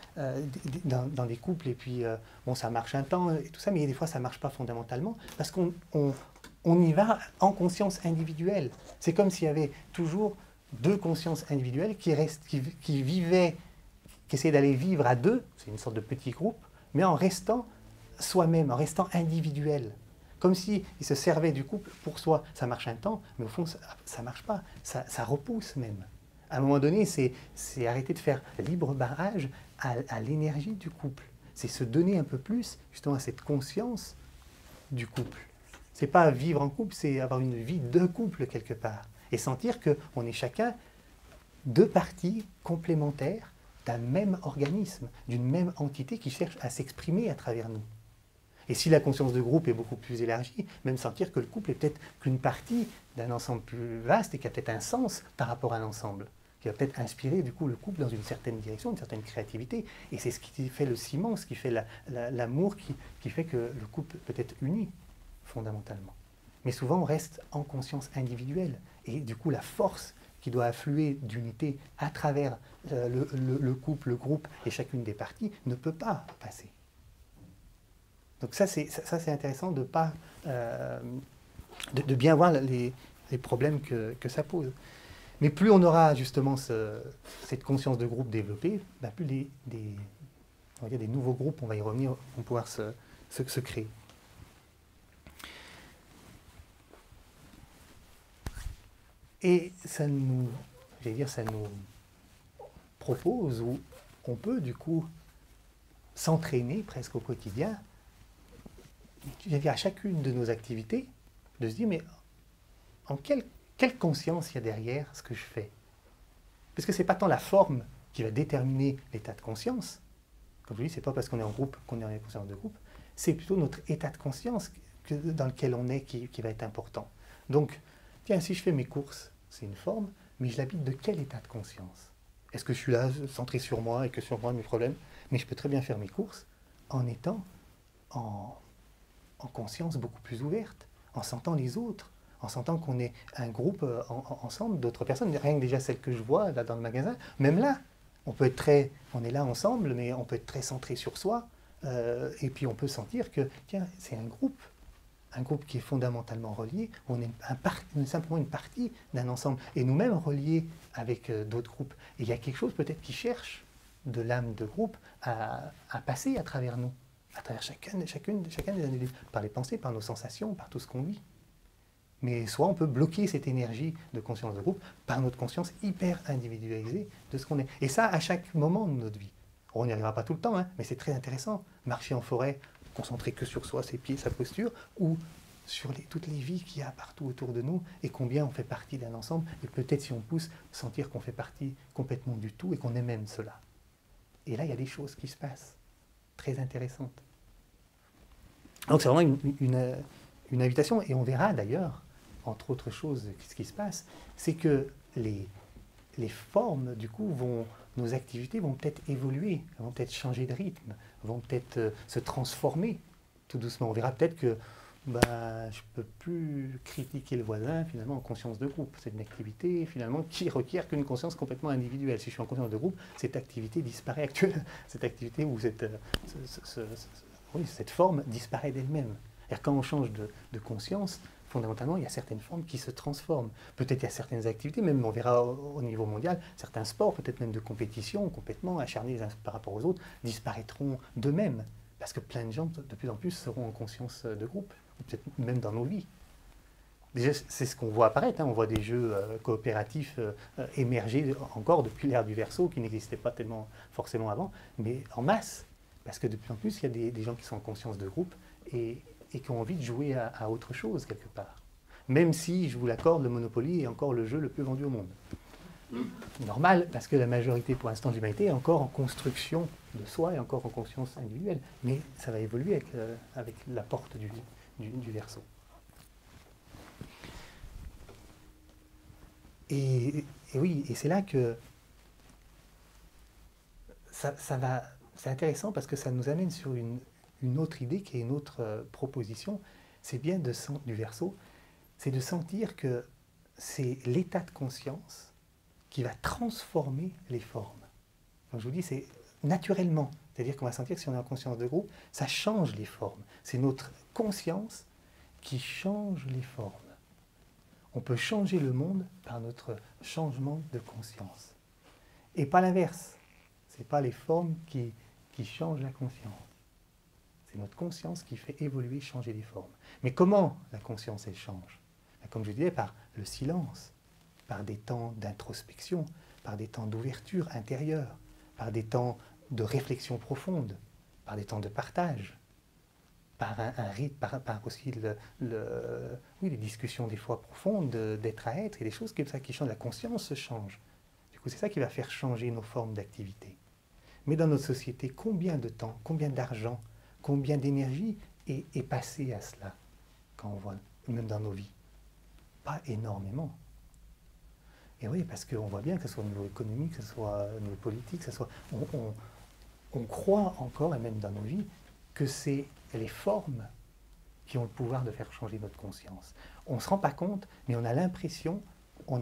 dans des couples, et puis bon, ça marche un temps et tout ça, mais des fois, ça ne marche pas fondamentalement parce qu'on y va en conscience individuelle. C'est comme s'il y avait toujours deux consciences individuelles qui vivaient, qui essayaient d'aller vivre à deux, c'est une sorte de petit groupe, mais en restant soi-même, en restant individuel. Comme s'ils se servaient du couple pour soi. Ça marche un temps, mais au fond, ça ne marche pas. Ça repousse même. À un moment donné, c'est arrêter de faire libre barrage à l'énergie du couple. C'est se donner un peu plus, justement, à cette conscience du couple. C'est pas vivre en couple, c'est avoir une vie de couple quelque part. Et sentir qu'on est chacun deux parties complémentaires d'un même organisme, d'une même entité qui cherche à s'exprimer à travers nous. Et si la conscience de groupe est beaucoup plus élargie, même sentir que le couple est peut-être qu'une partie d'un ensemble plus vaste et qui a peut-être un sens par rapport à l'ensemble, qui va peut-être inspirer du coup le couple dans une certaine direction, une certaine créativité. Et c'est ce qui fait le ciment, ce qui fait l'amour, qui fait que le couple peut être uni, fondamentalement. Mais souvent, on reste en conscience individuelle. Et du coup, la force qui doit affluer d'unité à travers le couple, le groupe et chacune des parties ne peut pas passer. Donc ça, c'est intéressant de bien voir les problèmes que ça pose. Mais plus on aura justement cette conscience de groupe développée, plus on va dire des nouveaux groupes, on va y revenir, vont pouvoir se créer. Et ça nous propose, ou on peut du coup s'entraîner presque au quotidien, à chacune de nos activités, de se dire, mais en quelle conscience il y a derrière ce que je fais? Parce que ce n'est pas tant la forme qui va déterminer l'état de conscience. Comme je dis, ce n'est pas parce qu'on est en groupe qu'on est en conscience de groupe, c'est plutôt notre état de conscience dans lequel on est qui va être important. Donc, tiens, si je fais mes courses, c'est une forme, mais je l'habite de quel état de conscience? Est-ce que je suis là, centré sur moi, et que sur moi mes problèmes? Mais je peux très bien faire mes courses en étant en conscience beaucoup plus ouverte, en sentant les autres, en sentant qu'on est un groupe ensemble d'autres personnes, rien que déjà celles que je vois là dans le magasin, même là, on est là ensemble, mais on peut être très centré sur soi, et puis on peut sentir que, tiens, c'est un groupe qui est fondamentalement relié, on est simplement une partie d'un ensemble, et nous-mêmes reliés avec d'autres groupes. Et il y a quelque chose peut-être qui cherche de l'âme de groupe à passer à travers nous, à travers chacun des individus, par les pensées, par nos sensations, par tout ce qu'on vit. Mais soit on peut bloquer cette énergie de conscience de groupe par notre conscience hyper individualisée de ce qu'on est. Et ça, à chaque moment de notre vie. On n'y arrivera pas tout le temps, hein, mais c'est très intéressant. Marcher en forêt, concentrer que sur soi, ses pieds, sa posture, ou sur toutes les vies qu'il y a partout autour de nous, et combien on fait partie d'un ensemble, et peut-être si on pousse, sentir qu'on fait partie complètement du tout, et qu'on est même cela. Et là, il y a des choses qui se passent, très intéressantes. Donc c'est vraiment une invitation, et on verra d'ailleurs, entre autres choses, ce qui se passe, c'est que les formes, du coup, nos activités vont peut-être évoluer, vont peut-être changer de rythme, vont peut-être se transformer tout doucement. On verra peut-être que bah, je ne peux plus critiquer le voisin finalement en conscience de groupe. C'est une activité finalement qui requiert qu'une conscience complètement individuelle. Si je suis en conscience de groupe, cette activité disparaît actuellement. Cette activité ou oui, cette forme disparaît d'elle-même. Quand on change de conscience, fondamentalement, il y a certaines formes qui se transforment. Peut-être il y a certaines activités, même on verra au niveau mondial, certains sports, peut-être même de compétition, complètement acharnés les uns par rapport aux autres, disparaîtront d'eux-mêmes. Parce que plein de gens, de plus en plus, seront en conscience de groupe, ou peut-être même dans nos vies. Déjà, c'est ce qu'on voit apparaître. On voit des jeux coopératifs émerger encore depuis l'ère du Verseau, qui n'existait pas tellement forcément avant, mais en masse. Parce que de plus en plus, il y a des gens qui sont en conscience de groupe et qui ont envie de jouer à autre chose, quelque part. Même si, je vous l'accorde, le Monopoly est encore le jeu le plus vendu au monde. Normal, parce que la majorité, pour l'instant, de l'humanité est encore en construction de soi et encore en conscience individuelle. Mais ça va évoluer avec la porte du Verseau. Et oui, et c'est là que c'est intéressant parce que ça nous amène sur une autre idée qui est une autre proposition. C'est bien du Verseau, c'est de sentir que c'est l'état de conscience qui va transformer les formes. Donc je vous dis, c'est naturellement, c'est-à-dire qu'on va sentir que si on est en conscience de groupe, ça change les formes. C'est notre conscience qui change les formes. On peut changer le monde par notre changement de conscience. Et pas l'inverse. Ce n'est pas les formes qui changent la conscience. C'est notre conscience qui fait évoluer, changer les formes. Mais comment la conscience, elle change? Comme je disais, par le silence, par des temps d'introspection, par des temps d'ouverture intérieure, par des temps de réflexion profonde, par des temps de partage, par un rythme, par aussi oui, les discussions des fois profondes d'être à être, et des choses comme ça qui changent. La conscience se change. Du coup, c'est ça qui va faire changer nos formes d'activité. Mais dans notre société, combien de temps, combien d'argent, combien d'énergie est passé à cela, quand on voit, même dans nos vies? Pas énormément. Et oui, parce qu'on voit bien que ce soit au niveau économique, que ce soit au niveau politique, que ce soit, on croit encore, et même dans nos vies, que c'est les formes qui ont le pouvoir de faire changer notre conscience. On ne se rend pas compte, mais on a l'impression, on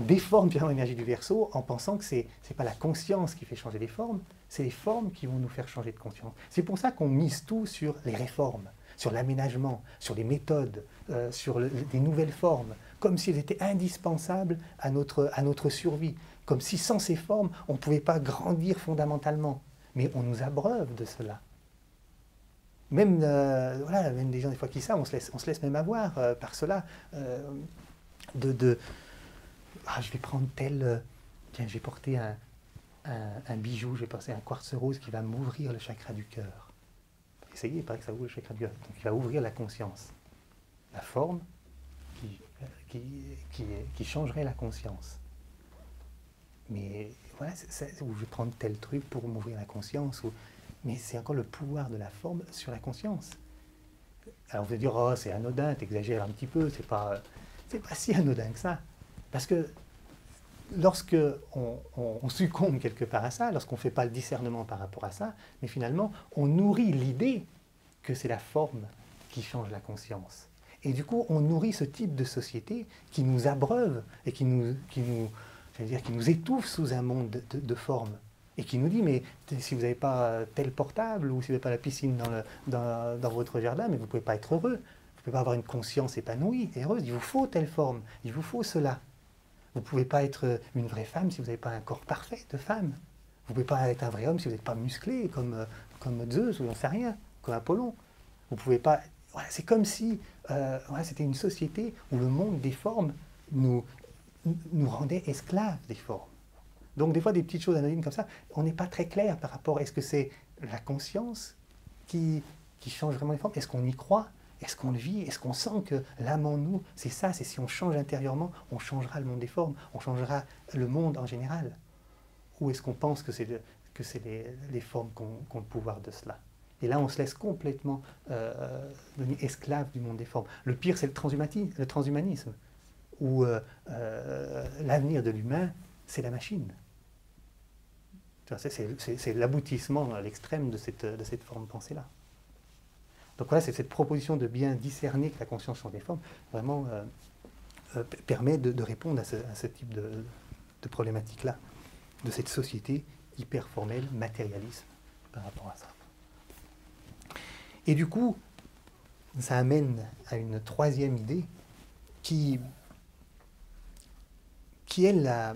déforme bien l'énergie du Verseau en pensant que ce n'est pas la conscience qui fait changer les formes, c'est les formes qui vont nous faire changer de conscience. C'est pour ça qu'on mise tout sur les réformes, sur l'aménagement, sur les méthodes, sur des nouvelles formes, comme si elles étaient indispensables à notre survie, comme si sans ces formes, on ne pouvait pas grandir fondamentalement. Mais on nous abreuve de cela. Même, voilà, même des gens des fois qui savent, on se laisse même avoir par cela. Je vais prendre tel... tiens, je vais porter un bijou, je vais passer un quartz rose qui va m'ouvrir le chakra du cœur. Essayez, il paraît que ça ouvre le chakra du cœur. Donc il va ouvrir la conscience. La forme qui changerait la conscience. Mais voilà, ou je vais prendre tel truc pour m'ouvrir la conscience. Mais c'est encore le pouvoir de la forme sur la conscience. Alors vous allez dire, oh, c'est anodin, t'exagères un petit peu, c'est pas si anodin que ça. Parce que lorsque on succombe quelque part à ça, lorsqu'on ne fait pas le discernement par rapport à ça, mais finalement, on nourrit l'idée que c'est la forme qui change la conscience. Et du coup, on nourrit ce type de société qui nous abreuve et qui nous étouffe sous un monde de formes. Et qui nous dit, mais si vous n'avez pas tel portable ou si vous n'avez pas la piscine dans votre jardin, mais vous ne pouvez pas être heureux. Vous ne pouvez pas avoir une conscience épanouie et heureuse. Il vous faut telle forme, il vous faut cela. Vous ne pouvez pas être une vraie femme si vous n'avez pas un corps parfait de femme. Vous ne pouvez pas être un vrai homme si vous n'êtes pas musclé comme Zeus ou j'en sais rien, comme Apollon. Vous ne pouvez pas... Voilà, c'est comme si c'était une société où le monde des formes nous rendait esclaves des formes. Donc des fois, des petites choses anodines comme ça, on n'est pas très clair par rapport, est-ce que c'est la conscience qui change vraiment les formes? Est-ce qu'on y croit? Est-ce qu'on le vit? Est-ce qu'on sent que l'âme en nous, c'est ça, c'est si on change intérieurement, on changera le monde des formes, on changera le monde en général? Ou est-ce qu'on pense que c'est les formes qui ont le pouvoir de cela? Et là, on se laisse complètement devenir esclave du monde des formes. Le pire, c'est le transhumanisme, où l'avenir de l'humain, c'est la machine. C'est l'aboutissement à l'extrême de cette forme de pensée-là. Donc voilà, c'est cette proposition de bien discerner que la conscience change des formes, vraiment permet de répondre à ce type de problématique-là, de cette société hyper formelle, matérialiste par rapport à ça. Et du coup, ça amène à une troisième idée qui est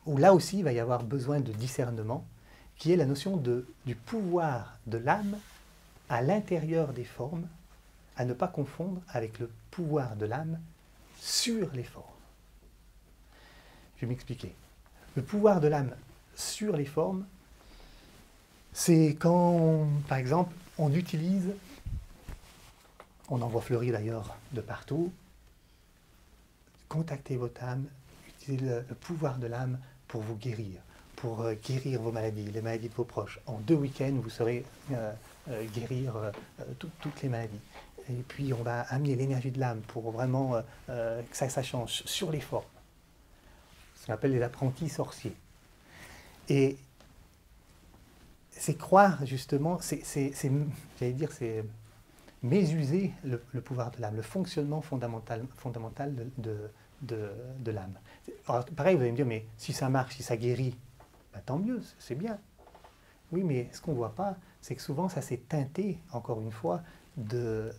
où là aussi il va y avoir besoin de discernement, qui est la notion du pouvoir de l'âme à l'intérieur des formes, à ne pas confondre avec le pouvoir de l'âme sur les formes. Je vais m'expliquer. Le pouvoir de l'âme sur les formes, c'est quand, par exemple, on utilise, on en voit fleurir d'ailleurs de partout, contactez votre âme, utilisez le pouvoir de l'âme pour vous guérir, pour guérir vos maladies, les maladies de vos proches. En 2 week-ends, vous saurez guérir toutes les maladies. Et puis, on va amener l'énergie de l'âme pour vraiment que ça change sur les formes. Ce qu'on appelle les apprentis sorciers. Et c'est croire, justement, j'allais dire, c'est mésuser le pouvoir de l'âme, le fonctionnement fondamental de l'âme. Alors, pareil, vous allez me dire, mais si ça marche, si ça guérit, ben, tant mieux, c'est bien. Oui, mais ce qu'on ne voit pas, c'est que souvent, ça s'est teinté, encore une fois, de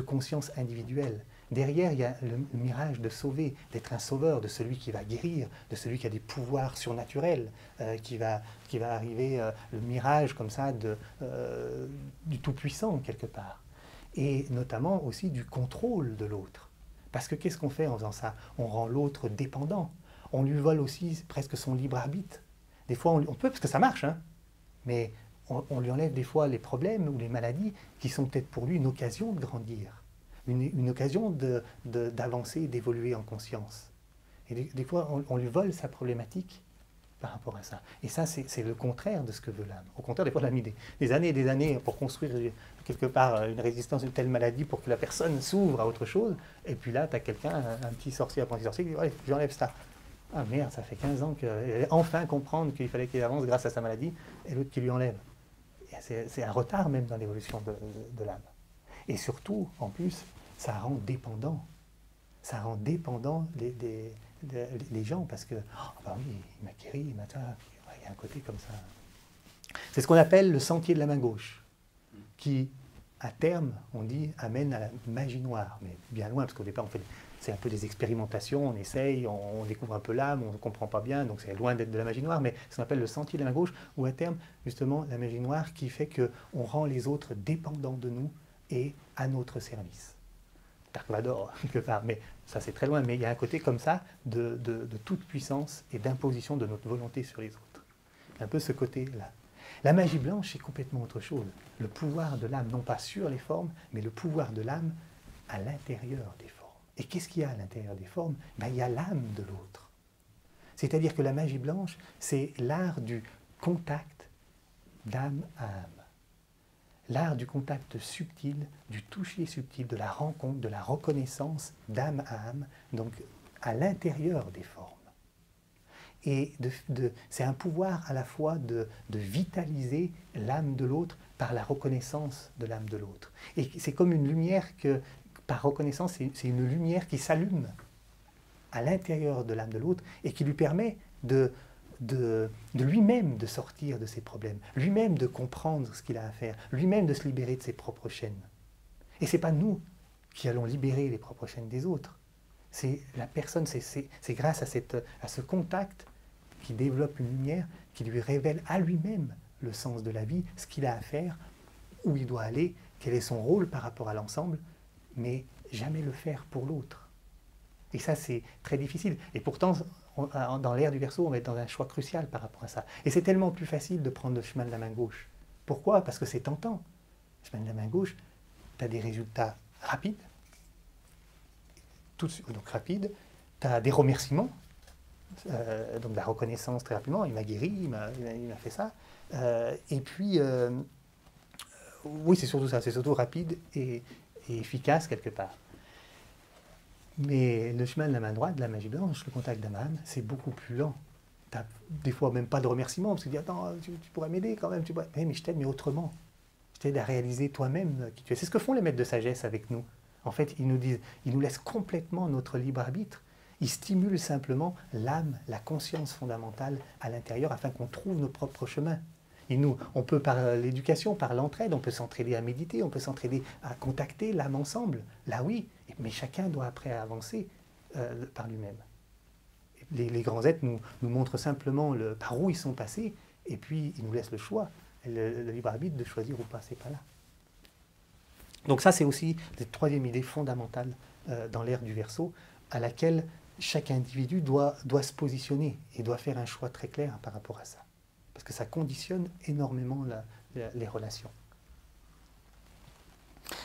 conscience individuelle. Derrière, il y a le mirage de sauver, d'être un sauveur, de celui qui va guérir, de celui qui a des pouvoirs surnaturels, qui va arriver, le mirage comme ça du Tout-Puissant, quelque part. Et notamment aussi du contrôle de l'autre. Parce que qu'est-ce qu'on fait en faisant ça? On rend l'autre dépendant. On lui vole aussi presque son libre arbitre. Des fois, on peut, parce que ça marche, hein, mais on lui enlève des fois les problèmes ou les maladies qui sont peut-être pour lui une occasion de grandir, une occasion d'avancer, d'évoluer en conscience. Et des fois, on lui vole sa problématique par rapport à ça. Et ça, c'est le contraire de ce que veut l'âme. Au contraire, des fois, l'âme a mis des années et des années pour construire quelque part une résistance à une telle maladie pour que la personne s'ouvre à autre chose. Et puis là, tu as quelqu'un, un petit sorcier, apprenti sorcier, qui dit « Allez, j'enlève ça ». Ah merde, ça fait 15 ans qu'elle allait enfin comprendre qu'il fallait qu'il avance grâce à sa maladie, et l'autre qui lui enlève. C'est un retard même dans l'évolution de l'âme. Et surtout, en plus, ça rend dépendant. Ça rend dépendant les gens, parce que, oh, bah oui, il m'a guéri, il y a un côté comme ça. C'est ce qu'on appelle le sentier de la main gauche, qui, à terme, on dit, amène à la magie noire. Mais bien loin, parce qu'au départ, c'est un peu des expérimentations, on essaye, on découvre un peu l'âme, on ne comprend pas bien, donc c'est loin d'être de la magie noire, mais ce qu'on appelle le sentier de la main gauche, ou à terme, justement, la magie noire qui fait qu'on rend les autres dépendants de nous et à notre service. Dark Vador, quelque part, mais ça c'est très loin, mais il y a un côté comme ça de toute puissance et d'imposition de notre volonté sur les autres. Un peu ce côté-là. La magie blanche, c'est complètement autre chose. Le pouvoir de l'âme, non pas sur les formes, mais le pouvoir de l'âme à l'intérieur des formes. Et qu'est-ce qu'il y a à l'intérieur des formes? Ben, il y a l'âme de l'autre. C'est-à-dire que la magie blanche, c'est l'art du contact d'âme à âme. L'art du contact subtil, du toucher subtil, de la rencontre, de la reconnaissance d'âme à âme, donc à l'intérieur des formes. Et c'est un pouvoir à la fois de vitaliser l'âme de l'autre par la reconnaissance de l'âme de l'autre. Et c'est comme une lumière que, par reconnaissance, c'est une lumière qui s'allume à l'intérieur de l'âme de l'autre et qui lui permet de lui-même de sortir de ses problèmes, lui-même de comprendre ce qu'il a à faire, lui-même de se libérer de ses propres chaînes. Et ce n'est pas nous qui allons libérer les propres chaînes des autres. C'est la personne, c'est grâce à ce contact qui développe une lumière qui lui révèle à lui-même le sens de la vie, ce qu'il a à faire, où il doit aller, quel est son rôle par rapport à l'ensemble, mais jamais le faire pour l'autre. Et ça, c'est très difficile. Et pourtant, dans l'ère du Verseau, on va être dans un choix crucial par rapport à ça. Et c'est tellement plus facile de prendre le chemin de la main gauche. Pourquoi? Parce que c'est tentant. Le chemin de la main gauche, tu as des résultats rapides, donc rapides, tu as des remerciements, donc de la reconnaissance très rapidement, il m'a guéri, il m'a fait ça. Et puis, oui, c'est surtout ça, c'est surtout rapide et efficace quelque part. Mais le chemin de la main droite, de la magie blanche, le contact d'âme à âme, c'est beaucoup plus lent. Tu n'as des fois même pas de remerciement, parce que tu dis, attends, tu pourrais m'aider quand même, mais je t'aide, mais autrement. t'aide à réaliser toi-même qui tu es. C'est ce que font les maîtres de sagesse avec nous. En fait, ils nous disent, ils nous laissent complètement notre libre arbitre. Ils stimulent simplement l'âme, la conscience fondamentale à l'intérieur afin qu'on trouve nos propres chemins. Et nous, on peut par l'éducation, par l'entraide, on peut s'entraider à méditer, on peut s'entraider à contacter l'âme ensemble. Là oui, mais chacun doit après avancer par lui-même. Les grands êtres nous montrent simplement par où ils sont passés, et puis ils nous laissent le choix, le libre arbitre de choisir où passer par là. Donc ça, c'est aussi la troisième idée fondamentale dans l'ère du Verseau, à laquelle chaque individu doit se positionner et doit faire un choix très clair par rapport à ça. Parce que ça conditionne énormément les relations.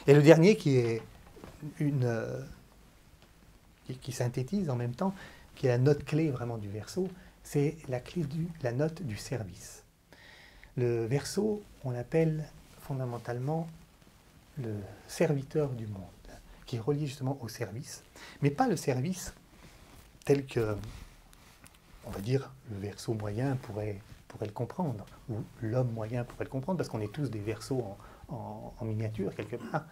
Et le dernier qui est qui synthétise en même temps, qui est la note clé vraiment du Verseau, c'est la note du service. Le Verseau, on l'appelle fondamentalement le serviteur du monde, qui est relié justement au service, mais pas le service tel que, on va dire, le Verseau moyen pourrait le comprendre, ou l'homme moyen pourrait le comprendre, parce qu'on est tous des Verseaux en miniature quelque part.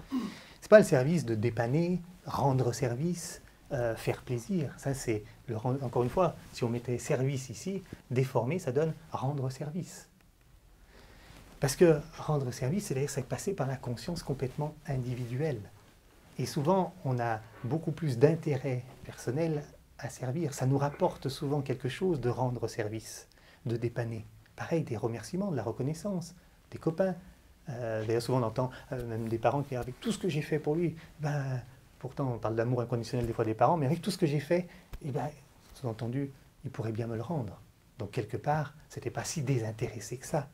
C'est pas le service de dépanner, rendre service, faire plaisir. Ça, c'est encore une fois, si on mettait service ici, déformé, ça donne rendre service. Parce que rendre service, c'est passer par la conscience complètement individuelle. Et souvent, on a beaucoup plus d'intérêt personnel à servir. Ça nous rapporte souvent quelque chose de rendre service, de dépanner. Pareil, des remerciements, de la reconnaissance, des copains. D'ailleurs, souvent on entend même des parents qui disent avec tout ce que j'ai fait pour lui, pourtant on parle d'amour inconditionnel des fois des parents, mais avec tout ce que j'ai fait, sous-entendu, il pourrait bien me le rendre. Donc quelque part, c'était pas si désintéressé que ça.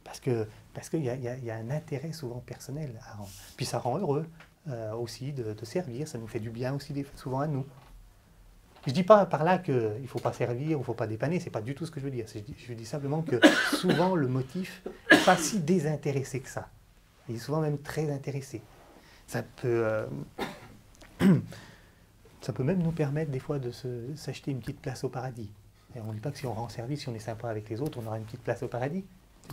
Parce qu'il y a un intérêt souvent personnel à rendre. Puis ça rend heureux aussi de servir, ça nous fait du bien aussi souvent à nous. Je ne dis pas par là qu'il ne faut pas servir ou il ne faut pas dépanner, ce n'est pas du tout ce que je veux dire. Je dis simplement que souvent le motif n'est pas si désintéressé que ça. Il est souvent même très intéressé. Ça peut même nous permettre des fois de s'acheter une petite place au paradis. Et on ne dit pas que si on rend service, si on est sympa avec les autres, on aura une petite place au paradis.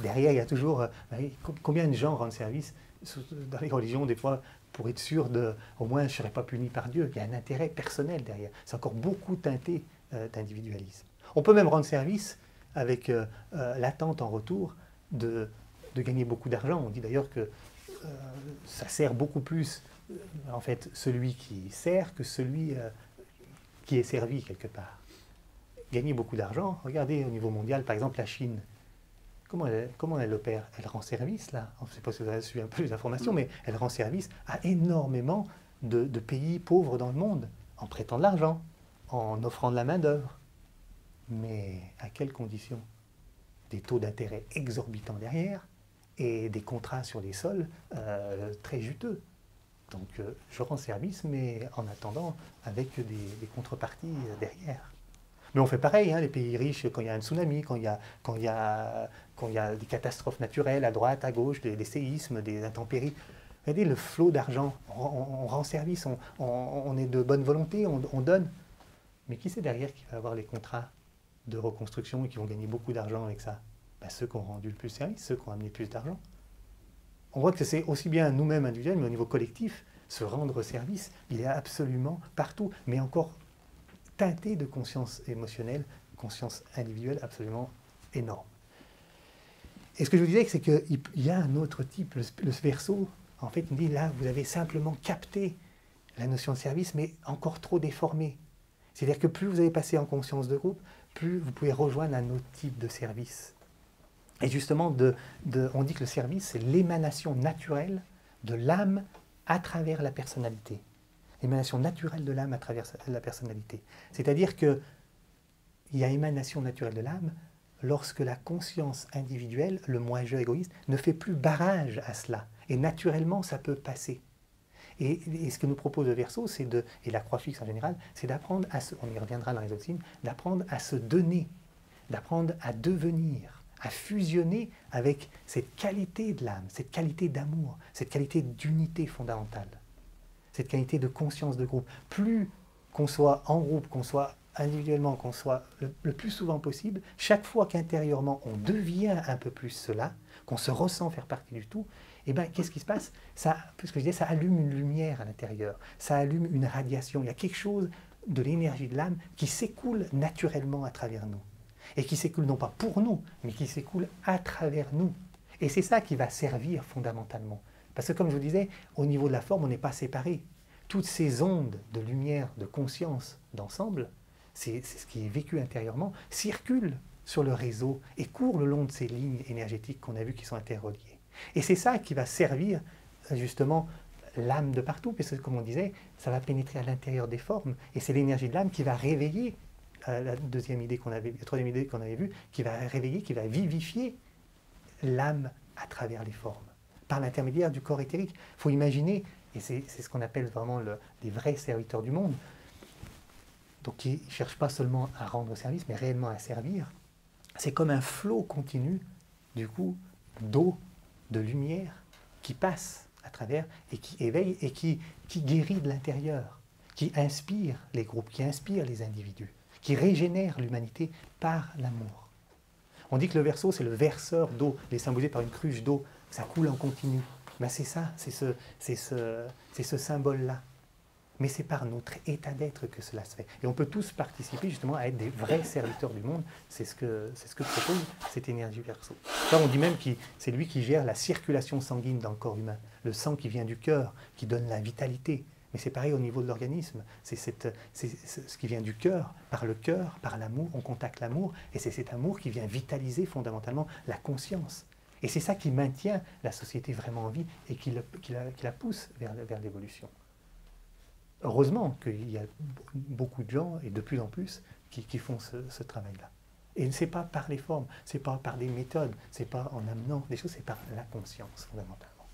Derrière, il y a toujours combien de gens rendent service dans les religions, des fois, pour être sûr au moins je ne serai pas puni par Dieu. Il y a un intérêt personnel derrière. C'est encore beaucoup teinté d'individualisme. On peut même rendre service avec l'attente en retour de gagner beaucoup d'argent. On dit d'ailleurs que ça sert beaucoup plus en fait celui qui sert que celui qui est servi quelque part. Gagner beaucoup d'argent, regardez au niveau mondial, par exemple la Chine. Comment elle opère? Elle rend service, là. Je ne sais pas si vous avez suivi un peu les informations, mais elle rend service à énormément de pays pauvres dans le monde, en prêtant de l'argent, en offrant de la main-d'œuvre. Mais à quelles conditions? Des taux d'intérêt exorbitants derrière et des contrats sur les sols très juteux. Donc je rends service, mais en attendant, avec des contreparties derrière. Mais on fait pareil, hein, les pays riches, quand il y a un tsunami, quand il y a des catastrophes naturelles à droite, à gauche, des séismes, des intempéries. Regardez le flot d'argent, on rend service, on est de bonne volonté, on donne. Mais qui c'est derrière qui va avoir les contrats de reconstruction et qui vont gagner beaucoup d'argent avec ça? Ceux qui ont rendu le plus service, ceux qui ont amené plus d'argent. On voit que c'est aussi bien nous-mêmes individuels, mais au niveau collectif, se rendre service, il est absolument partout, mais encore teinté de conscience émotionnelle, conscience individuelle absolument énorme. Et ce que je vous disais, c'est qu'il y a un autre type, le Verseau, en fait, il me dit là, vous avez simplement capté la notion de service, mais encore trop déformée. C'est-à-dire que plus vous avez passé en conscience de groupe, plus vous pouvez rejoindre un autre type de service. Et justement, on dit que le service, c'est l'émanation naturelle de l'âme à travers la personnalité. L'émanation naturelle de l'âme à travers la personnalité. C'est-à-dire qu'il y a émanation naturelle de l'âme lorsque la conscience individuelle, le moi-je égoïste, ne fait plus barrage à cela. Et naturellement, ça peut passer. Et ce que nous propose le Verseau, et la croix fixe en général, c'est d'apprendre on y reviendra dans les autres signes, d'apprendre à se donner, d'apprendre à devenir, à fusionner avec cette qualité de l'âme, cette qualité d'amour, cette qualité d'unité fondamentale. Cette qualité de conscience de groupe. Plus qu'on soit en groupe, qu'on soit individuellement, qu'on soit le plus souvent possible, chaque fois qu'intérieurement on devient un peu plus cela, qu'on se ressent faire partie du tout, et bien qu'est-ce qui se passe? Ça, puisque je disais, ça allume une lumière à l'intérieur, ça allume une radiation, il y a quelque chose de l'énergie de l'âme qui s'écoule naturellement à travers nous. Et qui s'écoule non pas pour nous, mais qui s'écoule à travers nous. Et c'est ça qui va servir fondamentalement. Parce que comme je vous disais, au niveau de la forme, on n'est pas séparés. Toutes ces ondes de lumière, de conscience, d'ensemble, c'est ce qui est vécu intérieurement, circulent sur le réseau et courent le long de ces lignes énergétiques qu'on a vues qui sont interreliées. Et c'est ça qui va servir justement l'âme de partout, parce que comme on disait, ça va pénétrer à l'intérieur des formes, et c'est l'énergie de l'âme qui va réveiller la troisième idée qu'on avait vue, qui va réveiller, qui va vivifier l'âme à travers les formes, par l'intermédiaire du corps éthérique. Il faut imaginer, et c'est ce qu'on appelle vraiment les vrais serviteurs du monde, donc qui ne cherchent pas seulement à rendre service, mais réellement à servir. C'est comme un flot continu, du coup, d'eau, de lumière, qui passe à travers et qui éveille et qui guérit de l'intérieur, qui inspire les groupes, qui inspire les individus, qui régénère l'humanité par l'amour. On dit que le Verseau, c'est le verseur d'eau, il est symbolisé par une cruche d'eau, ça coule en continu. Ben c'est ça, c'est ce symbole-là. Mais c'est par notre état d'être que cela se fait. Et on peut tous participer justement à être des vrais serviteurs du monde. C'est ce que propose cette énergie Verseau. Là, on dit même que c'est lui qui gère la circulation sanguine dans le corps humain. Le sang qui vient du cœur, qui donne la vitalité. Mais c'est pareil au niveau de l'organisme. C'est ce qui vient du cœur, par l'amour, on contacte l'amour, et c'est cet amour qui vient vitaliser fondamentalement la conscience. Et c'est ça qui maintient la société vraiment en vie et qui la pousse vers l'évolution. Heureusement qu'il y a beaucoup de gens, et de plus en plus, qui font ce travail-là. Et ce n'est pas par les formes, ce n'est pas par des méthodes, ce n'est pas en amenant des choses, c'est par la conscience, fondamentalement.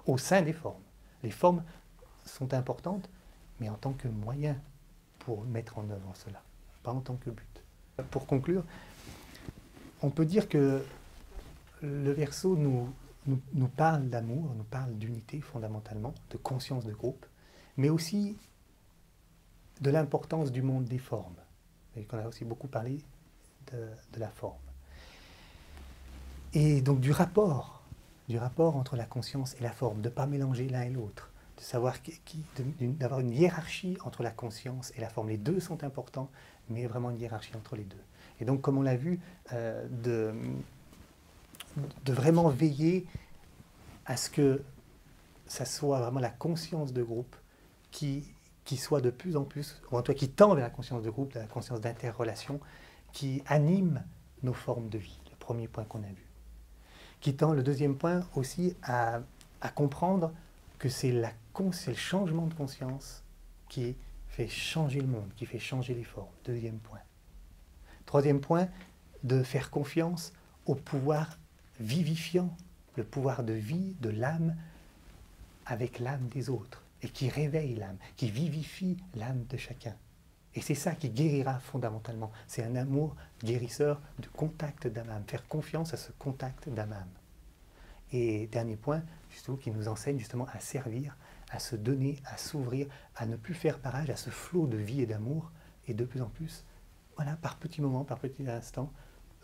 Au sein des formes. Les formes sont importantes, mais en tant que moyen pour mettre en œuvre cela, pas en tant que but. Pour conclure, on peut dire que le Verseau nous parle d'amour, nous parle d'unité fondamentalement, de conscience de groupe, mais aussi de l'importance du monde des formes. Et qu'on a aussi beaucoup parlé de la forme. Et donc du rapport entre la conscience et la forme, de ne pas mélanger l'un et l'autre, de savoir d'avoir une hiérarchie entre la conscience et la forme. Les deux sont importants, mais vraiment une hiérarchie entre les deux. Et donc, comme on l'a vu, de vraiment veiller à ce que ça soit vraiment la conscience de groupe qui soit de plus en plus, ou en tout cas qui tend vers la conscience de groupe, la conscience d'interrelation, qui anime nos formes de vie, le premier point qu'on a vu. Qui tend, le deuxième point aussi, à comprendre que c'est le changement de conscience qui fait changer le monde, qui fait changer les formes. Deuxième point. Troisième point, de faire confiance au pouvoir vivifiant, le pouvoir de vie de l'âme avec l'âme des autres, et qui réveille l'âme, qui vivifie l'âme de chacun. Et c'est ça qui guérira fondamentalement. C'est un amour guérisseur du contact d'âme-âme, faire confiance à ce contact d'âme-âme. Et dernier point, justement, qui nous enseigne justement à servir, à se donner, à s'ouvrir, à ne plus faire barrage à ce flot de vie et d'amour, et de plus en plus, voilà, par petits moments, par petits instants,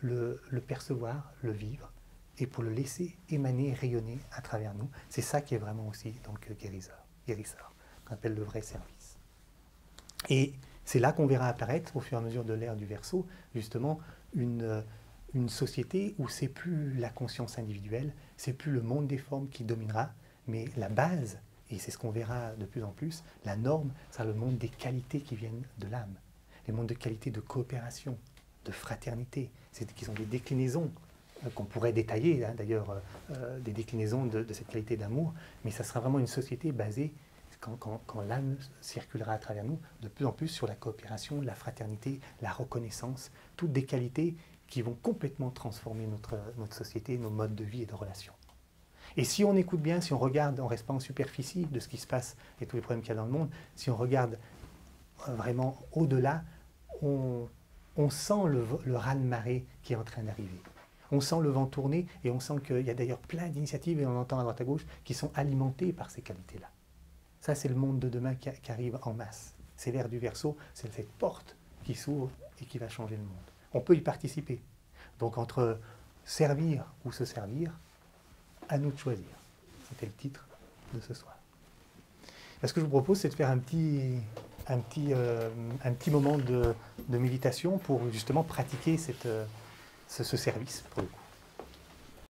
le percevoir, le vivre, et pour le laisser émaner, rayonner à travers nous. C'est ça qui est vraiment aussi donc guérisseur, qu'on appelle le vrai service. Et c'est là qu'on verra apparaître, au fur et à mesure de l'ère du Verseau, justement, une société où c'est plus la conscience individuelle, c'est plus le monde des formes qui dominera, mais la base, et c'est ce qu'on verra de plus en plus, la norme, c'est le monde des qualités qui viennent de l'âme, les mondes de qualité de coopération, de fraternité, qui sont des déclinaisons qu'on pourrait détailler, hein, d'ailleurs, des déclinaisons de cette qualité d'amour, mais ça sera vraiment une société basée, quand l'âme circulera à travers nous, de plus en plus sur la coopération, la fraternité, la reconnaissance, toutes des qualités qui vont complètement transformer notre société, nos modes de vie et de relations. Et si on écoute bien, si on regarde, on ne reste pas en superficie de ce qui se passe et tous les problèmes qu'il y a dans le monde, si on regarde vraiment au-delà, on sent le raz-de-marée qui est en train d'arriver. On sent le vent tourner et on sent qu'il y a d'ailleurs plein d'initiatives, et on entend à droite à gauche, qui sont alimentées par ces qualités-là. Ça, c'est le monde de demain qui arrive en masse. C'est l'ère du Verseau, c'est cette porte qui s'ouvre et qui va changer le monde. On peut y participer. Donc entre servir ou se servir, à nous de choisir. C'était le titre de ce soir. Ce que je vous propose, c'est de faire un petit moment de méditation pour justement pratiquer ce service, pour le coup.